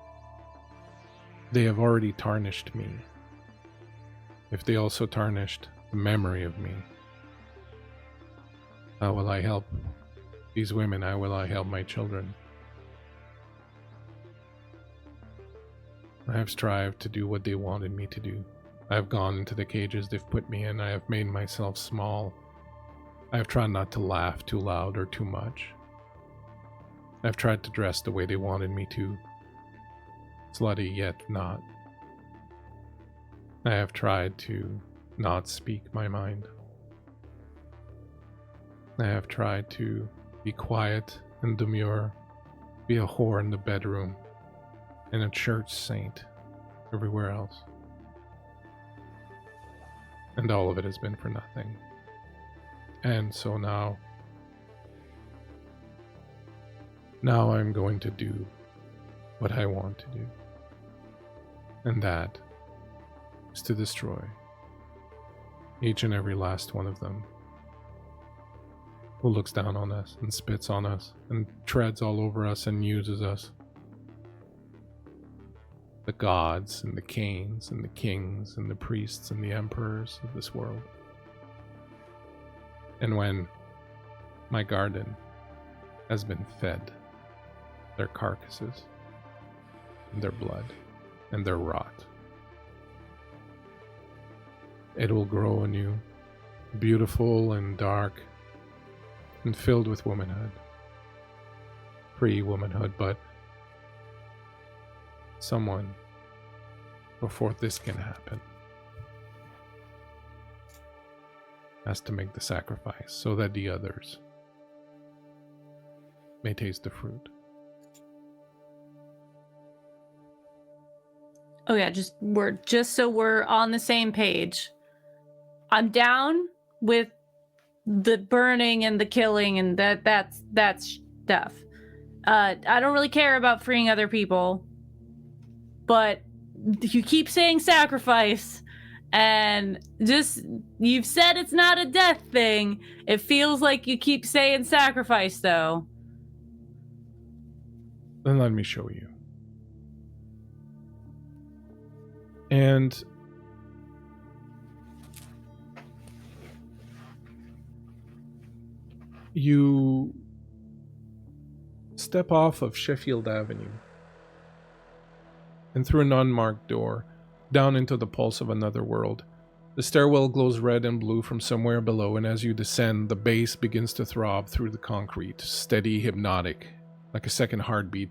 they have already tarnished me. If they also tarnished the memory of me, how will I help these women? How will I help my children? I have strived to do what they wanted me to do. I have gone into the cages they've put me in. I have made myself small. I have tried not to laugh too loud or too much. I have tried to dress the way they wanted me to. Slutty yet not. I have tried to not speak my mind. I have tried to be quiet and demure, be a whore in the bedroom, and a church saint everywhere else. And all of it has been for nothing. And so now I'm going to do what I want to do. And that is to destroy each and every last one of them who looks down on us and spits on us and treads all over us and uses us. The gods and the Cains and the kings and the priests and the emperors of this world. And when my garden has been fed their carcasses and their blood and their rot, it will grow anew, beautiful and dark and filled with womanhood. Pre-womanhood, but someone, before this can happen, has to make the sacrifice so that the others may taste the fruit. Oh yeah, just so we're on the same page. I'm down with the burning and the killing and that's stuff. I don't really care about freeing other people, but you keep saying sacrifice, and just, you've said it's not a death thing. It feels like you keep saying sacrifice though. Then let me show you. And you step off of Sheffield Avenue and through an unmarked door down into the pulse of another world. The stairwell glows red and blue from somewhere below, and as you descend, the bass begins to throb through the concrete, steady, hypnotic, like a second heartbeat.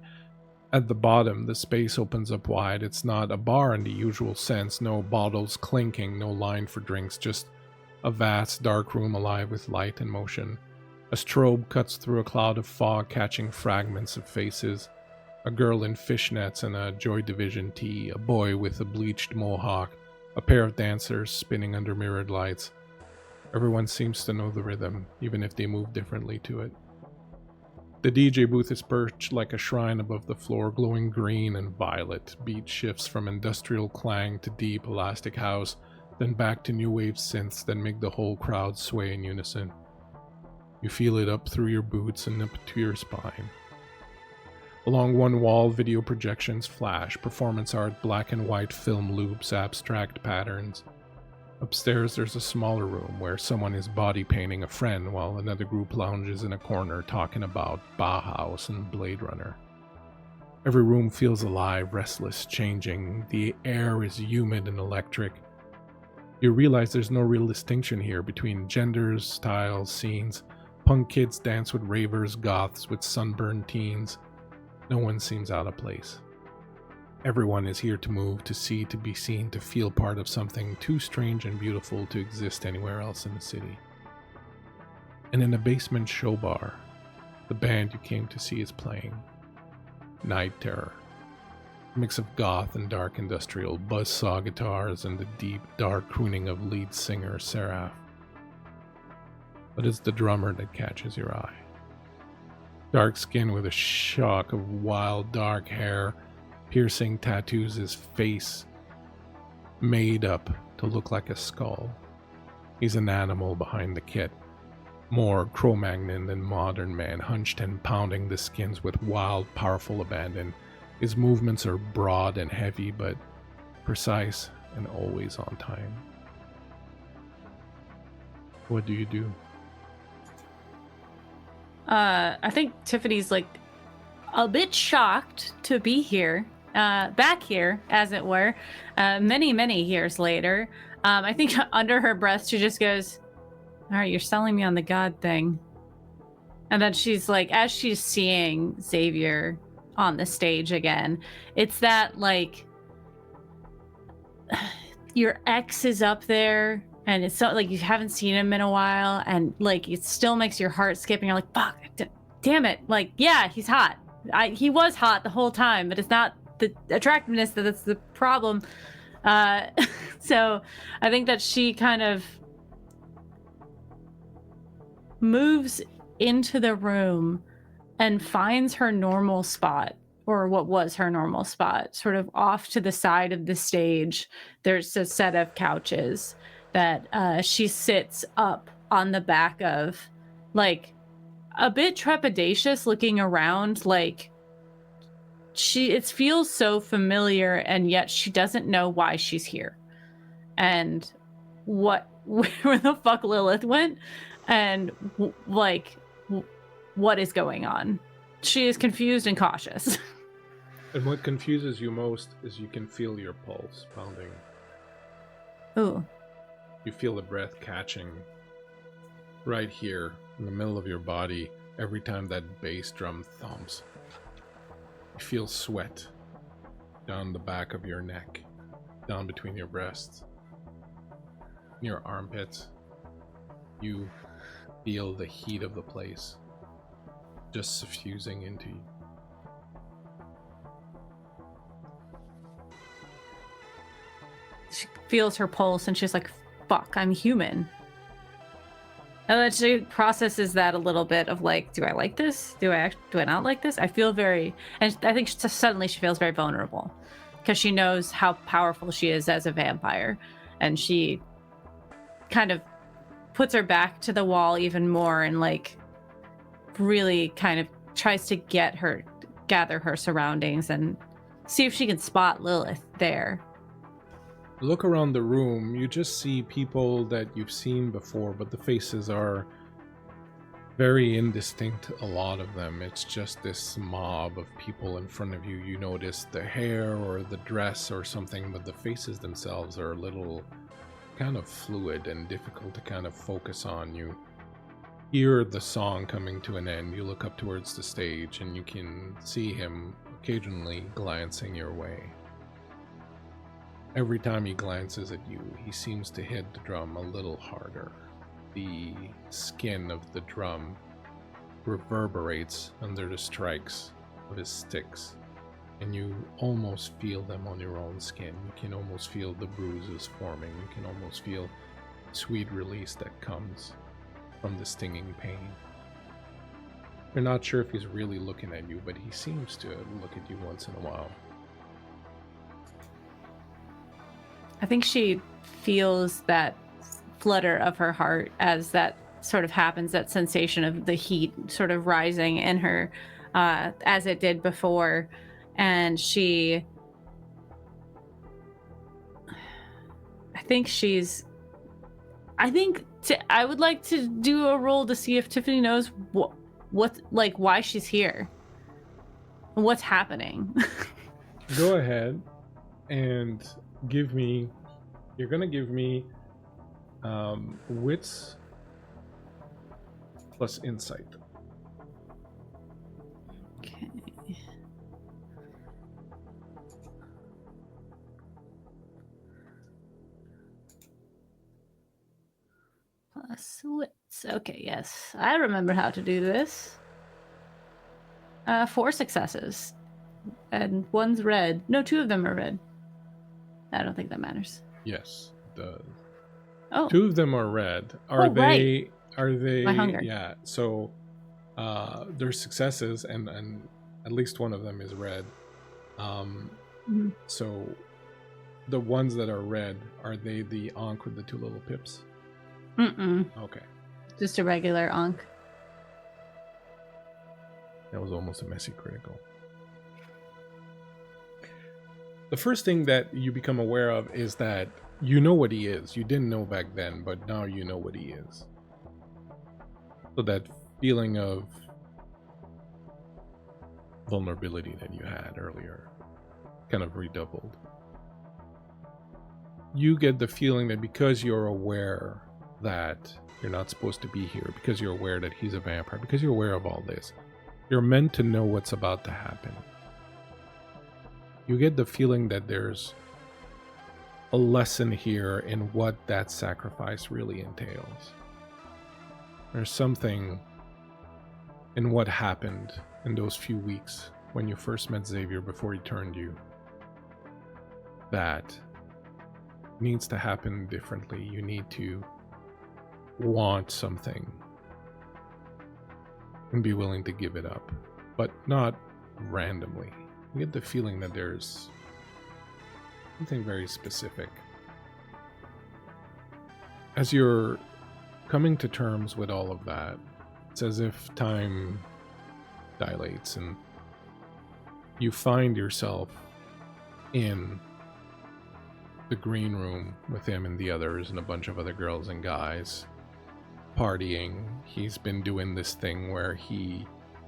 At the bottom, the space opens up wide. It's not a bar in the usual sense, no bottles clinking, no line for drinks, just a vast, dark room alive with light and motion. A strobe cuts through a cloud of fog, catching fragments of faces. A girl in fishnets and a Joy Division tee, a boy with a bleached mohawk, a pair of dancers spinning under mirrored lights. Everyone seems to know the rhythm, even if they move differently to it. The DJ booth is perched like a shrine above the floor, glowing green and violet. Beat shifts from industrial clang to deep elastic house, then back to new wave synths that make the whole crowd sway in unison. You feel it up through your boots and up to your spine. Along one wall, video projections flash, performance art, black and white film loops, abstract patterns. Upstairs, there's a smaller room where someone is body painting a friend while another group lounges in a corner talking about Bauhaus and Blade Runner. Every room feels alive, restless, changing. The air is humid and electric. You realize there's no real distinction here between genders, styles, scenes. Punk kids dance with ravers, goths with sunburned teens. No one seems out of place. Everyone is here to move, to see, to be seen, to feel part of something too strange and beautiful to exist anywhere else in the city. And in a basement show bar, the band you came to see is playing. Night Terror. A mix of goth and dark industrial, buzzsaw guitars, and the deep, dark crooning of lead singer Seraph. But it's the drummer that catches your eye. Dark skin with a shock of wild dark hair, piercing tattoos, his face made up to look like a skull. He's an animal behind the kit, more Cro-Magnon than modern man, hunched and pounding the skins with wild, powerful abandon. His movements are broad and heavy, but precise and always on time. What do you do? I think Tiffany's like a bit shocked to be here, back here, as it were, many, many years later. I think under her breath, she just goes, all right, you're selling me on the God thing. And then she's like, as she's seeing Xavier on the stage again, it's that like, your ex is up there. And it's so like you haven't seen him in a while, and like it still makes your heart skip, and you're like, "Fuck, damn it!" Like, yeah, he's hot. He was hot the whole time, but it's not the attractiveness that's the problem. So I think that she kind of moves into the room and finds her normal spot, or what was her normal spot, sort of off to the side of the stage. There's a set of couches that she sits up on the back of, like a bit trepidatious, looking around, like it feels so familiar, and yet she doesn't know why she's here and where the fuck Lilith went, and what is going on. She is confused and cautious. And what confuses you most is you can feel your pulse pounding. Ooh. You feel the breath catching right here in the middle of your body every time that bass drum thumps. You feel sweat down the back of your neck, down between your breasts, your armpits. You feel the heat of the place just suffusing into you. She feels her pulse and she's like, fuck, I'm human. And then she processes that a little bit of like, do I like this? Do I not like this? I feel very, and I think suddenly she feels very vulnerable because she knows how powerful she is as a vampire. And she kind of puts her back to the wall even more and like really kind of tries to gather her surroundings and see if she can spot Lilith there. Look around the room, you just see people that you've seen before, but the faces are very indistinct, a lot of them. It's just this mob of people in front of you. You notice the hair or the dress or something, but the faces themselves are a little kind of fluid and difficult to kind of focus on. You hear the song coming to an end. You look up towards the stage and you can see him occasionally glancing your way. Every time he glances at you, he seems to hit the drum a little harder. The skin of the drum reverberates under the strikes of his sticks, and you almost feel them on your own skin. You can almost feel the bruises forming. You can almost feel sweet release that comes from the stinging pain. You're not sure if he's really looking at you, but he seems to look at you once in a while. I think she feels that flutter of her heart as that sort of happens, that sensation of the heat sort of rising in her as it did before. And I would like to do a roll to see if Tiffany knows what like why she's here. What's happening. Go ahead and you're gonna give me wits plus insight. Okay. Plus wits. Okay, yes. I remember how to do this. 4 successes. And one's red. No, 2 of them are red. I don't think that matters. Yes, it does. Oh. 2 of them are red. Are they My hunger. Yeah, so they're successes and at least one of them is red. So the ones that are red, are they the Ankh with the 2 little pips? Okay. Just a regular Ankh. That was almost a messy critical. The first thing that you become aware of is that you know what he is. You didn't know back then, but now you know what he is. So that feeling of vulnerability that you had earlier kind of redoubled. You get the feeling that because you're aware that you're not supposed to be here, because you're aware that he's a vampire, because you're aware of all this, you're meant to know what's about to happen. You get the feeling that there's a lesson here in what that sacrifice really entails. There's something in what happened in those few weeks when you first met Xavier before he turned you that needs to happen differently. You need to want something and be willing to give it up, but not randomly. You get the feeling that there's something very specific. As you're coming to terms with all of that, it's as if time dilates and you find yourself in the green room with him and the others and a bunch of other girls and guys partying. He's been doing this thing where he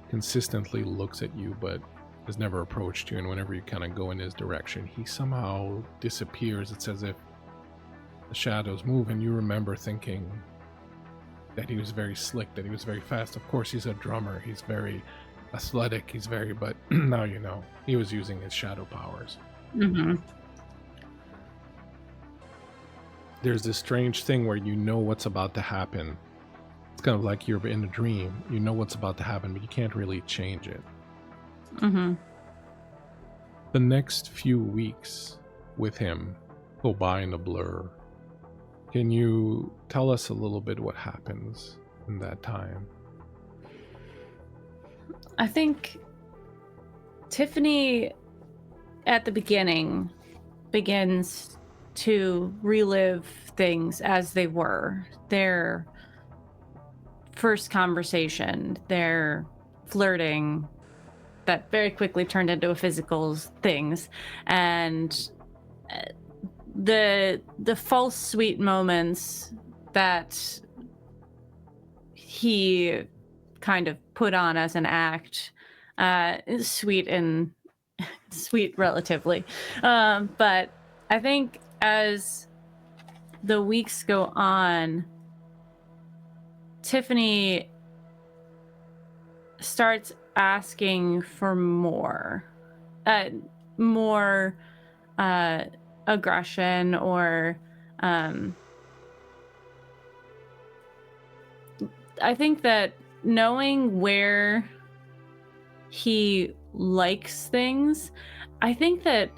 consistently looks at you but has never approached you, and whenever you kind of go in his direction, he somehow disappears. It's as if the shadows move, and you remember thinking that he was very slick, that he was very fast. Of course, he's a drummer. He's very athletic. But now you know he was using his shadow powers. There's this strange thing where you know what's about to happen. It's kind of like you're in a dream. You know what's about to happen, but you can't really change it. The next few weeks with him go by in a blur. Can you tell us a little bit what happens in that time? I think Tiffany at the beginning begins to relive things as they were. Their first conversation, their flirting that very quickly turned into a physical things, and the false sweet moments that he kind of put on as an act, sweet relatively, but I think as the weeks go on, Tiffany starts asking for more aggression, or I think that knowing where he likes things, I think that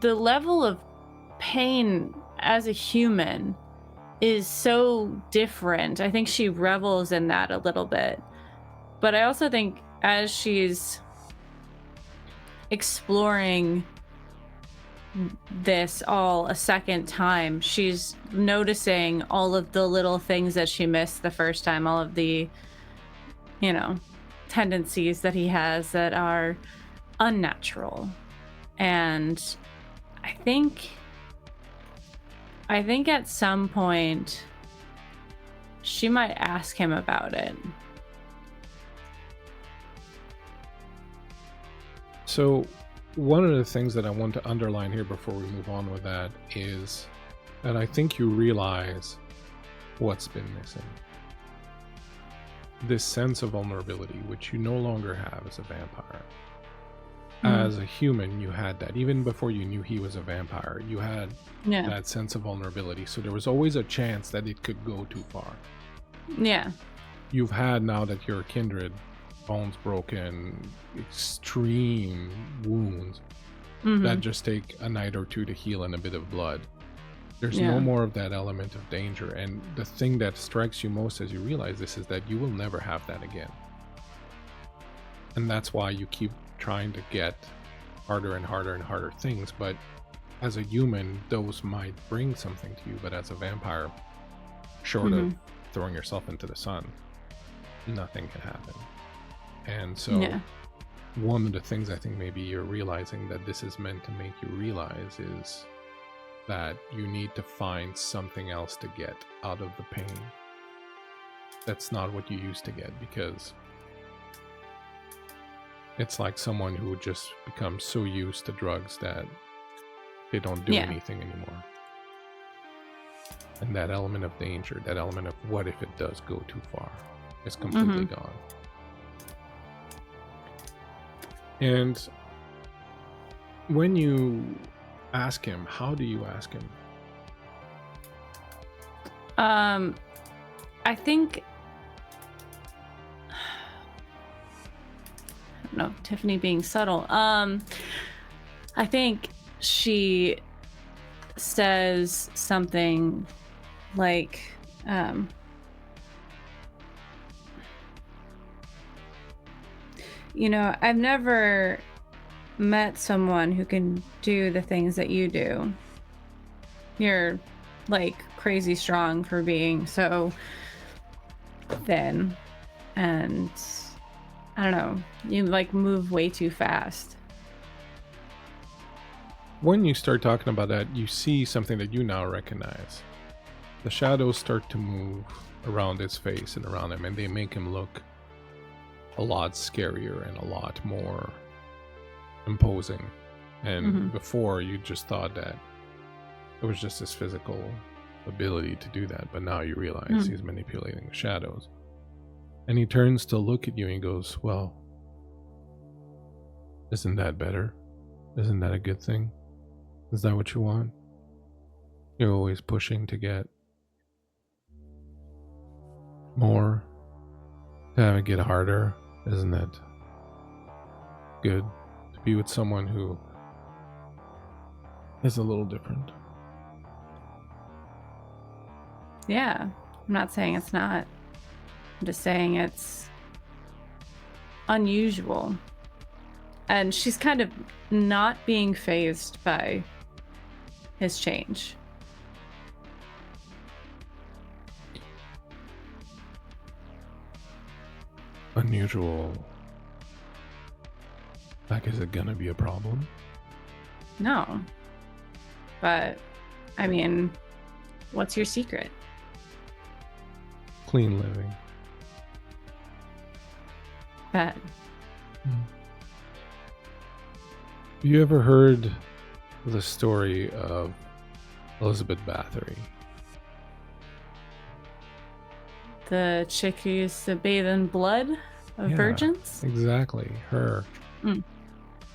the level of pain as a human is so different. I think she revels in that a little bit. But I also think as she's exploring this all a second time, she's noticing all of the little things that she missed the first time, all of the, tendencies that he has that are unnatural. And I think at some point she might ask him about it. So one of the things that I want to underline here before we move on with that is that I think you realize what's been missing. This sense of vulnerability, which you no longer have as a vampire. As a human, you had that. Even before you knew he was a vampire, you had that sense of vulnerability. So there was always a chance that it could go too far. Yeah. You've had, now that you're a kindred, bones broken, extreme wounds that just take a night or two to heal and a bit of blood. There's no more of that element of danger. And the thing that strikes you most as you realize this is that you will never have that again. And that's why you keep trying to get harder and harder and harder things. But as a human, those might bring something to you. But as a vampire, short of throwing yourself into the sun, nothing can happen. And so one of the things I think maybe you're realizing that this is meant to make you realize is that you need to find something else to get out of the pain. That's not what you used to get, because it's like someone who just becomes so used to drugs that they don't do anything anymore. And that element of danger, that element of what if it does go too far, is completely gone. And when you ask him, how do you ask him? I think, no, Tiffany being subtle. I think she says something like, I've never met someone who can do the things that you do. You're like crazy strong for being so thin, and I don't know, you like move way too fast. When you start talking about that, you see something that you now recognize. The shadows start to move around his face and around him, and they make him look a lot scarier and a lot more imposing. And before, you just thought that it was just his physical ability to do that, but now you realize he's manipulating the shadows. And he turns to look at you and he goes, well, isn't that better? Isn't that a good thing? Is that what you want? You're always pushing to get more, to have it get harder. Isn't that good? To be with someone who is a little different. Yeah, I'm not saying it's not. I'm just saying it's unusual. And she's kind of not being fazed by his change. Unusual. Like, is it gonna be a problem? No. But, I mean, what's your secret? Clean living. Bet. You ever heard the story of Elizabeth Bathory. The chick who used to bathe in blood of virgins? Exactly, her. Mm.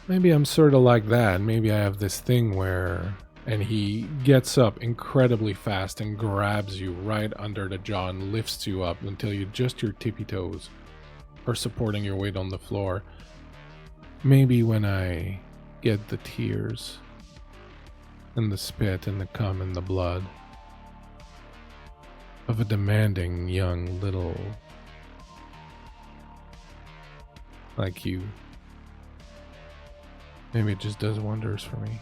Maybe I'm sort of like that. Maybe I have this thing where... And he gets up incredibly fast and grabs you right under the jaw and lifts you up until you just your tippy toes are supporting your weight on the floor. Maybe when I get the tears and the spit and the cum and the blood of a demanding young little like you, maybe it just does wonders for me.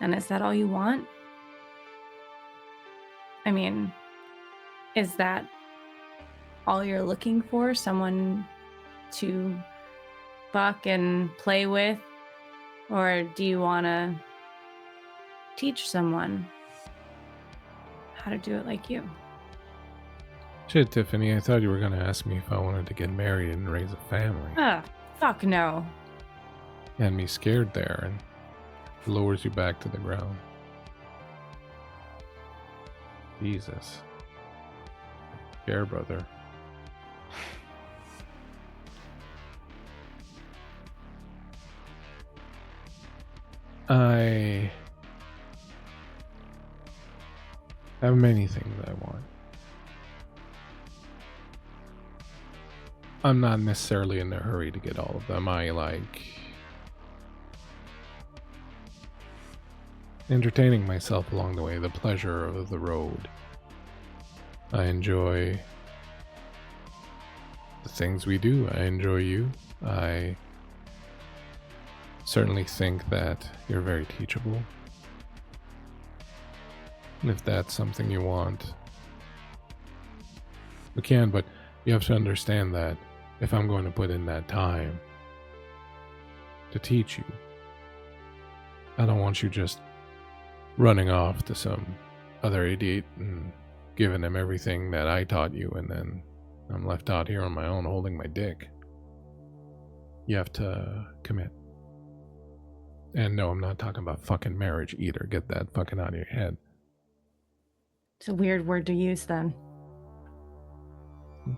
And is that all you want? I mean, is that all you're looking for? Someone to fuck and play with? Or do you want to teach someone how to do it like you? Shit, Tiffany, I thought you were going to ask me if I wanted to get married and raise a family. Fuck no. You had me scared there, and lowers you back to the ground. Jesus. Fair, brother. I have many things I want. I'm not necessarily in a hurry to get all of them. I like entertaining myself along the way, the pleasure of the road. I enjoy the things we do. I enjoy you. I certainly think that you're very teachable. And if that's something you want, we can, but you have to understand that if I'm going to put in that time to teach you, I don't want you just running off to some other idiot and giving him everything that I taught you, and then I'm left out here on my own holding my dick. You have to commit. And no, I'm not talking about fucking marriage either. Get that fucking out of your head. It's a weird word to use then.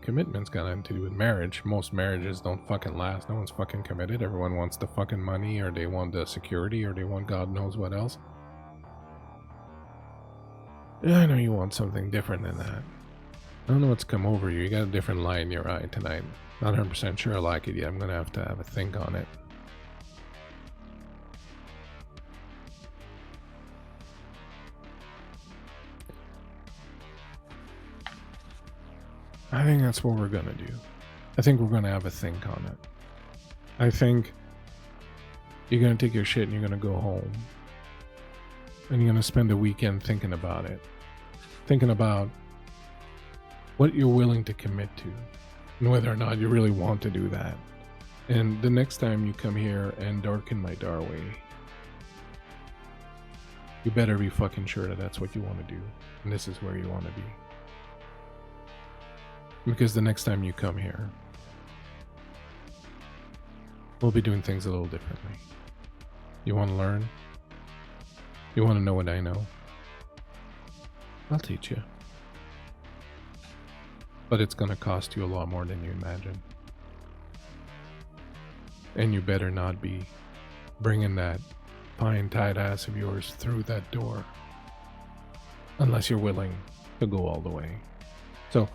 Commitment's got nothing to do with marriage. Most marriages don't fucking last. No one's fucking committed. Everyone wants the fucking money, or they want the security, or they want God knows what else. Yeah, I know you want something different than that. I don't know what's come over you. You got a different light in your eye tonight. Not 100% sure I like it yet. I'm gonna have a think on it. I think that's what we're gonna do. I think we're gonna have a think on it. I think you're gonna take your shit and you're gonna go home. And you're gonna spend a weekend thinking about it. Thinking about what you're willing to commit to. And whether or not you really want to do that. And the next time you come here and darken my doorway, you better be fucking sure that that's what you want to do. And this is where you want to be. Because the next time you come here, we'll be doing things a little differently. You want to learn? You want to know what I know? I'll teach you. But it's going to cost you a lot more than you imagine. And you better not be bringing that fine tight ass of yours through that door. Unless you're willing to go all the way. So,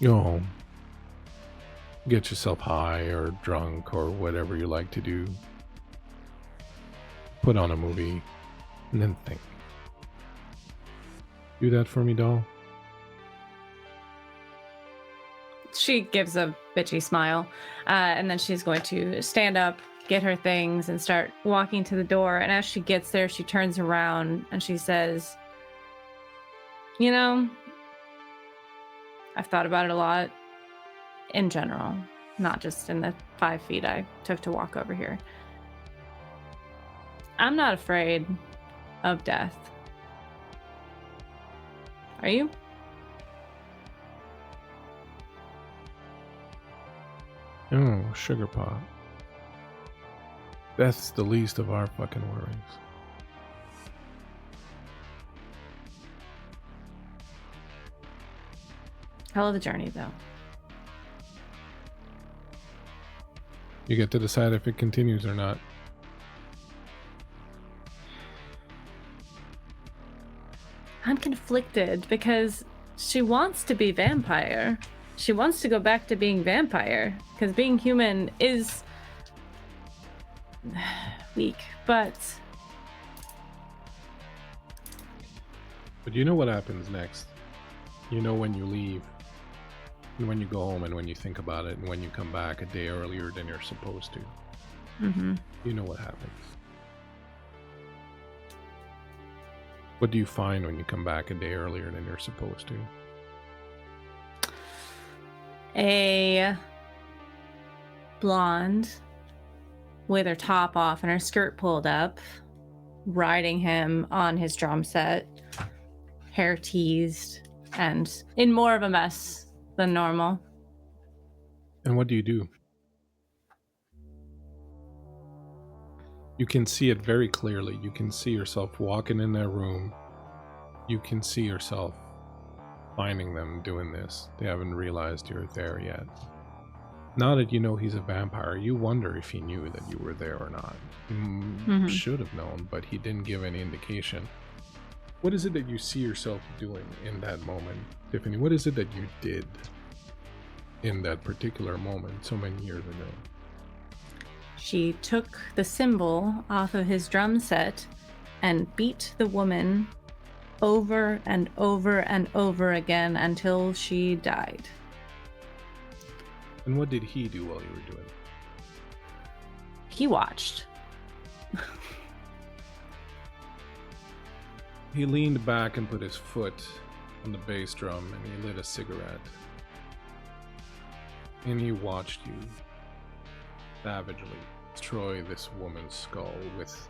go home. Get yourself high or drunk or whatever you like to do. Put on a movie and then think. Do that for me, doll. She gives a bitchy smile, and then she's going to stand up, get her things, and start walking to the door. And as she gets there, she turns around and she says, you know, I've thought about it a lot in general, not just in the 5 feet I took to walk over here. I'm not afraid of death. Are you? Oh, sugar pop. That's the least of our fucking worries. Hell of a journey, though. You get to decide if it continues or not. I'm conflicted because she wants to be vampire. She wants to go back to being vampire because being human is weak, but you know what happens next. You know when you leave, and when you go home, and when you think about it, and when you come back a day earlier than you're supposed to. Mm-hmm. You know what happens. What do you find when you come back a day earlier than you're supposed to? A blonde with her top off and her skirt pulled up, riding him on his drum set, hair teased, and in more of a mess than normal. And what do? You can see it very clearly. You can see yourself walking in their room. You can see yourself finding them doing this. They haven't realized you're there yet. Now that you know he's a vampire, you wonder if he knew that you were there or not. Mm-hmm. Should have known, but he didn't give any indication. What is it that you see yourself doing in that moment, Tiffany? What is it that you did in that particular moment so many years ago? She took the symbol off of his drum set and beat the woman over and over and over again until she died. And what did he do while you were doing it? He watched. He leaned back and put his foot on the bass drum and he lit a cigarette. And he watched you savagely destroy this woman's skull with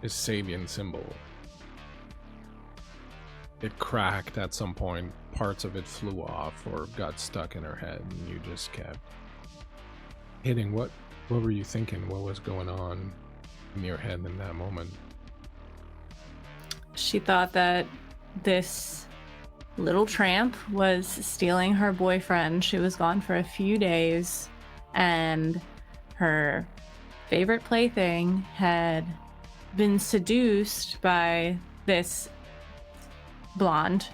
his Sabian symbol. It cracked at some point, parts of it flew off or got stuck in her head, and you just kept hitting. What were you thinking? What was going on in your head in that moment? She thought that this little tramp was stealing her boyfriend. She was gone for a few days, and her favorite plaything had been seduced by this blonde,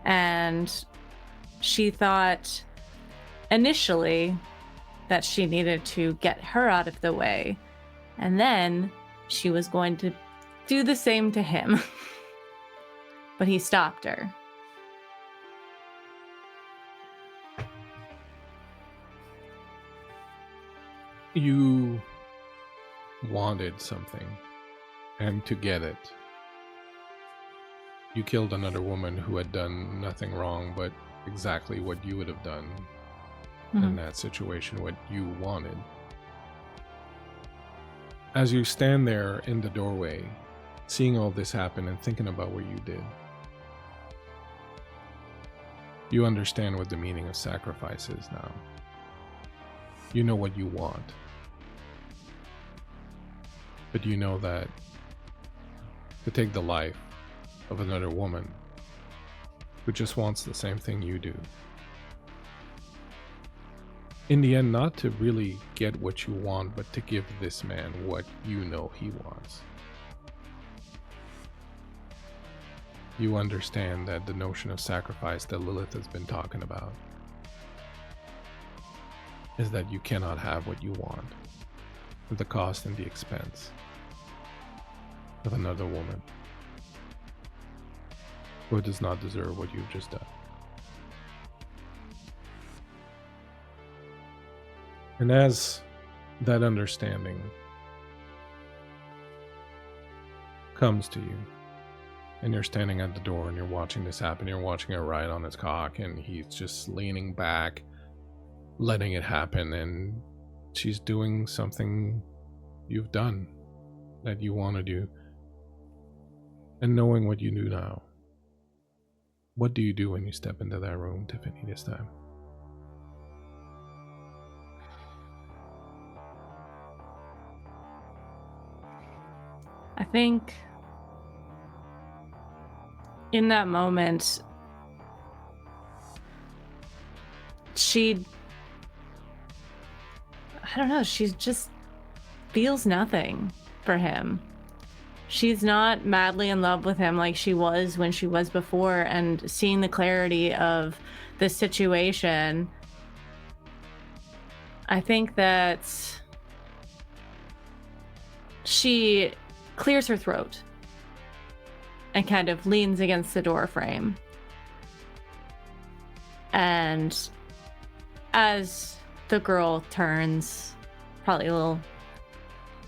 and she thought initially that she needed to get her out of the way, and then she was going to do the same to him. But he stopped her. You wanted something, and to get it, you killed another woman who had done nothing wrong, but exactly what you would have done in that situation, what you wanted. As you stand there in the doorway, seeing all this happen and thinking about what you did, you understand what the meaning of sacrifice is now. You know what you want. But you know that to take the life of another woman who just wants the same thing you do, in the end, not to really get what you want, but to give this man what you know he wants. You understand that the notion of sacrifice that Lilith has been talking about is that you cannot have what you want at the cost and the expense of another woman who does not deserve what you've just done. And as that understanding comes to you, and you're standing at the door and you're watching this happen, you're watching her ride on his cock, and he's just leaning back, letting it happen, and she's doing something you've done that you want to do. And knowing what you do now, What do you do when you step into that room, Tiffany, this time? I think in that moment, I don't know, she just feels nothing for him. She's not madly in love with him like she was when she was before, and seeing the clarity of the situation, I think that she clears her throat and kind of leans against the door frame. And as the girl turns, probably a little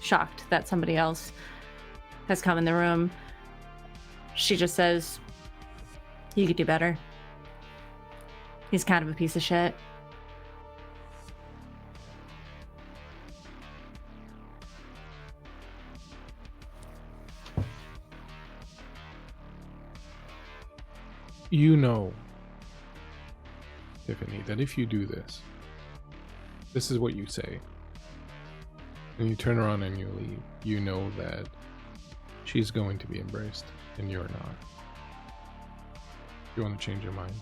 shocked that somebody else has come in the room, she just says, "You could do better. He's kind of a piece of shit." You know, Tiffany, that if you do this, this is what you say. And you turn around and you leave. You know that she's going to be embraced and you're not. You want to change your mind?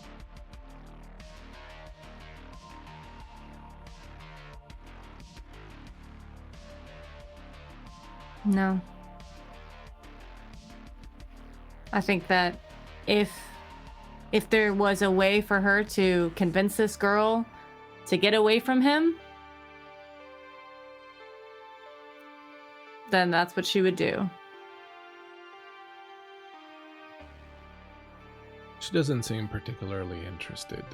No. I think that if there was a way for her to convince this girl to get away from him, then that's what she would do. She doesn't seem particularly interested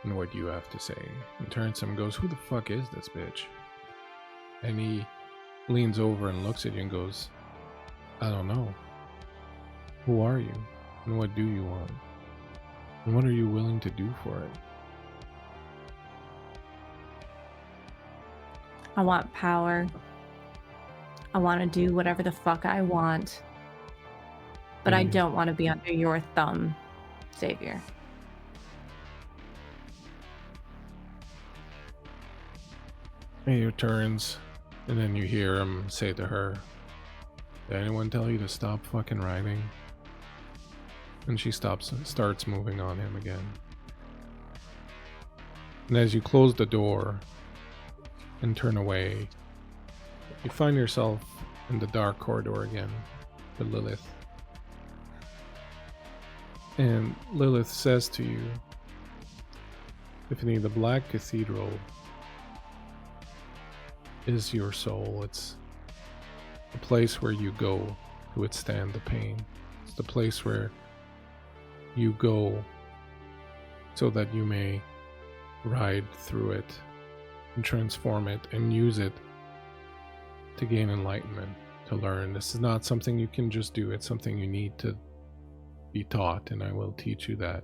in what you have to say. And turns to him and goes, "Who the fuck is this bitch?" And he leans over and looks at you and goes, "I don't know. Who are you? And what do you want? And what are you willing to do for it?" I want power. I want to do whatever the fuck I want. But I don't want to be under your thumb, Savior. And he turns, and then you hear him say to her, "Did anyone tell you to stop fucking writing?" And she starts moving on him again. And as you close the door and turn away, you find yourself in the dark corridor again with Lilith. And Lilith says to you, "Tiffany, the Black Cathedral is your soul. It's the place where you go to withstand the pain. It's the place where you go so that you may ride through it and transform it and use it to gain enlightenment, to learn. This is not something you can just do. It's something you need to be taught, and I will teach you that.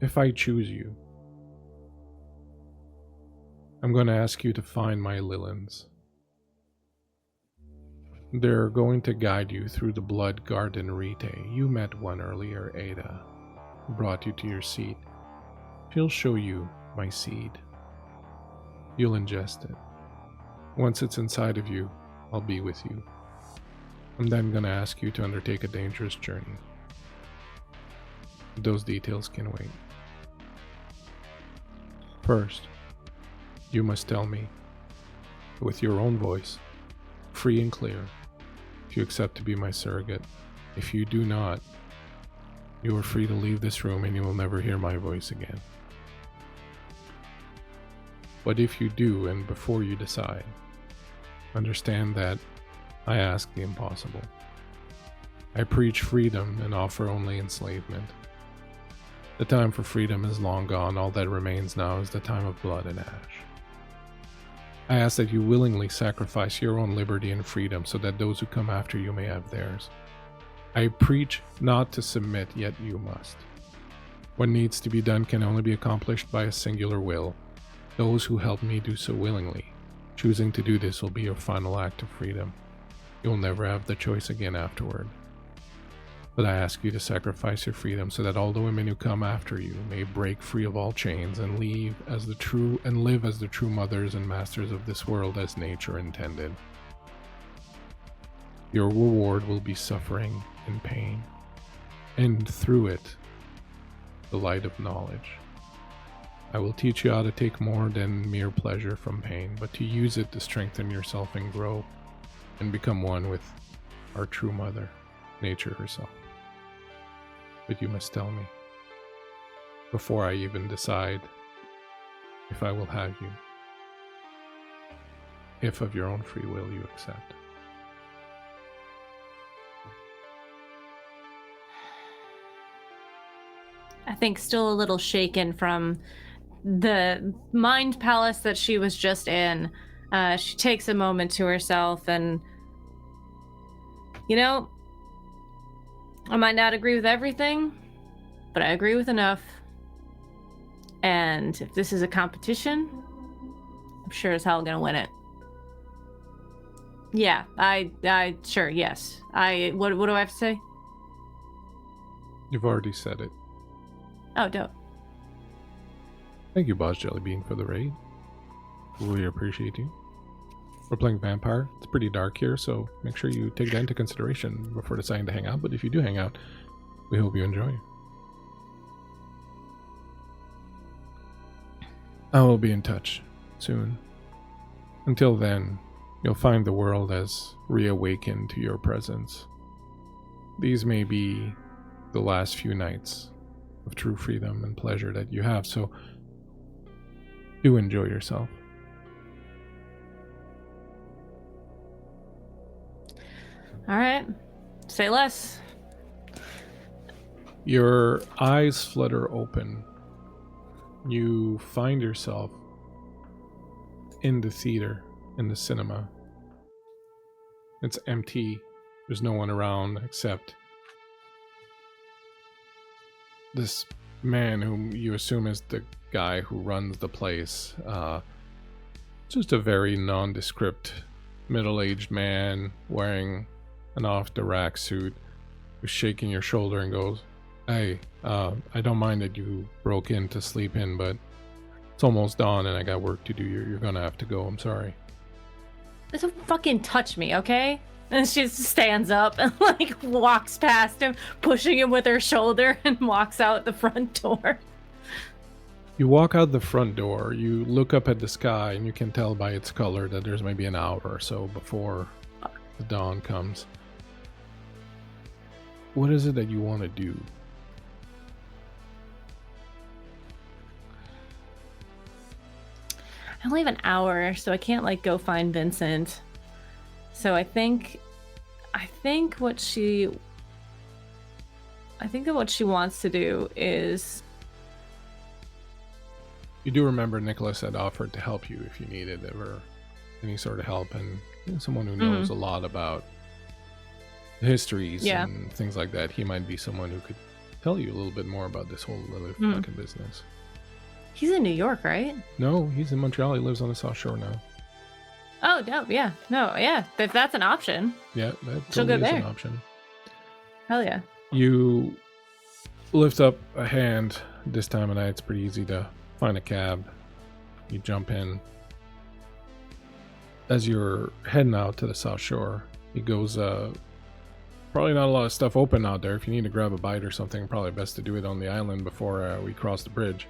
If I choose you, I'm going to ask you to find my Lilins. They're going to guide you through the blood garden Rite. You met one earlier, Ada, who brought you to your seat. She'll show you my seed. You'll ingest it. Once it's inside of you, I'll be with you. I'm then going to ask you to undertake a dangerous journey. Those details can wait. First, you must tell me, with your own voice, free and clear, if you accept to be my surrogate. If you do not, you are free to leave this room and you will never hear my voice again. But if you do, and before you decide, understand that I ask the impossible. I preach freedom and offer only enslavement. The time for freedom is long gone. All that remains now is the time of blood and ash. I ask that you willingly sacrifice your own liberty and freedom so that those who come after you may have theirs. I preach not to submit, yet you must. What needs to be done can only be accomplished by a singular will. Those who help me do so willingly. Choosing to do this will be your final act of freedom. You'll never have the choice again afterward. But I ask you to sacrifice your freedom so that all the women who come after you may break free of all chains and live as the true mothers and masters of this world as nature intended. Your reward will be suffering and pain, and through it, the light of knowledge. I will teach you how to take more than mere pleasure from pain, but to use it to strengthen yourself and grow, and become one with our true mother, nature herself. But you must tell me, before I even decide if I will have you, if of your own free will you accept. I think still a little shaken from the mind palace that she was just in. She takes a moment to herself and, I might not agree with everything, but I agree with enough. And if this is a competition, I'm sure as hell gonna win it. Yeah, I sure, yes. What do I have to say? You've already said it. Oh, dope. Thank you, Boss Jellybean, for the raid. Really appreciate you. We're playing Vampire. It's pretty dark here, so make sure you take that into consideration before deciding to hang out. But if you do hang out, we hope you enjoy. I will be in touch soon. Until then, you'll find the world has reawakened to your presence. These may be the last few nights of true freedom and pleasure that you have, so do enjoy yourself. All right. Say less. Your eyes flutter open. You find yourself in the theater, in the cinema. It's empty. There's no one around except this man whom you assume is the guy who runs the place. Just a very nondescript middle-aged man wearing an off-the-rack suit who's shaking your shoulder and goes, "Hey, I don't mind that you broke in to sleep in, but it's almost dawn and I got work to do. You're gonna have to go. I'm sorry." Don't fucking touch me, okay? And she just stands up and walks past him, pushing him with her shoulder, and walks out the front door. You walk out the front door, you look up at the sky, and you can tell by its color that there's maybe an hour or so before the dawn comes. What is it that you want to do? I only have an hour, so I can't go find Vincent. So I think that what she wants to do is. You do remember Nicholas had offered to help you if you needed ever any sort of help, and someone who knows a lot about histories and things like that. He might be someone who could tell you a little bit more about this whole Lilith fucking business. He's in New York, right? No, he's in Montreal. He lives on the South Shore now. Oh, dope. Yeah. No, yeah. If that's an option. Yeah, that she'll totally go is there. an option. Hell yeah. You lift up a hand. This time of night, it's pretty easy to find a cab. You jump in. As you're heading out to the South Shore, he goes, probably not a lot of stuff open out there. If you need to grab a bite or something, probably best to do it on the island before we cross the bridge.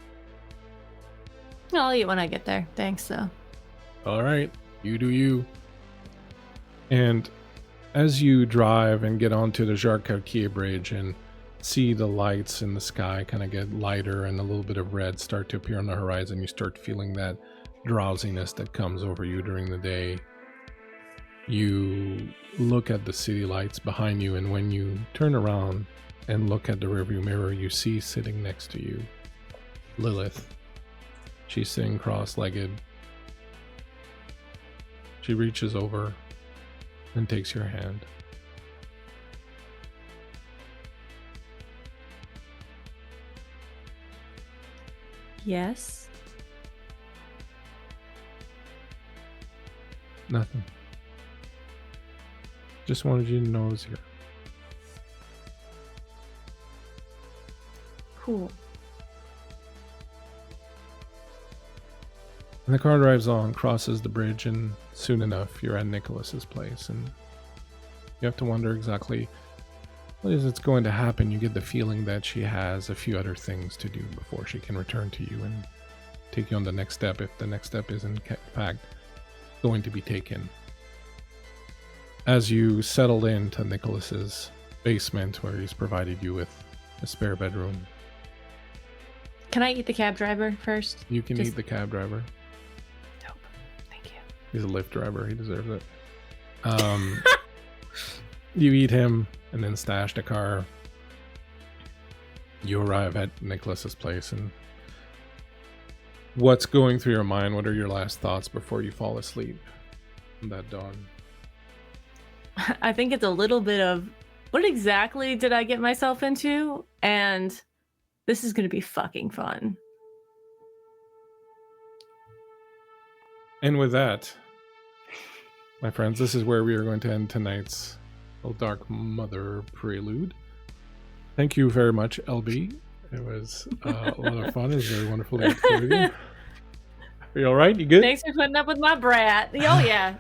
I'll eat when I get there. Thanks, though. All right, you do you. And as you drive and get onto the Jacques-Cartier Bridge and see the lights in the sky kind of get lighter and a little bit of red start to appear on the horizon, you start feeling that drowsiness that comes over you during the day. You look at the city lights behind you, and when you turn around and look at the rearview mirror, you see sitting next to you Lilith. She's sitting cross-legged. She reaches over and takes your hand. Yes. Nothing. Just wanted you to know I was here. Cool. And the car drives on, crosses the bridge, and soon enough you're at Nicholas's place, and you have to wonder exactly what is it's going to happen. You get the feeling that she has a few other things to do before she can return to you and take you on the next step, if the next step is in fact going to be taken. As you settle into Nicholas's basement, where he's provided you with a spare bedroom. Can I eat the cab driver first? You can eat the cab driver. Dope. Thank you. He's a Lyft driver. He deserves it. You eat him and then stash the car. You arrive at Nicholas's place, and what's going through your mind? What are your last thoughts before you fall asleep on that dawn? I think it's a little bit of, what exactly did I get myself into? And this is going to be fucking fun. And with that, my friends, this is where we are going to end tonight's Old Dark Mother Prelude. Thank you very much, LB. It was a lot of fun. It was very wonderful to get with you. Are you all right? You good? Thanks for putting up with my brat. Oh, yeah.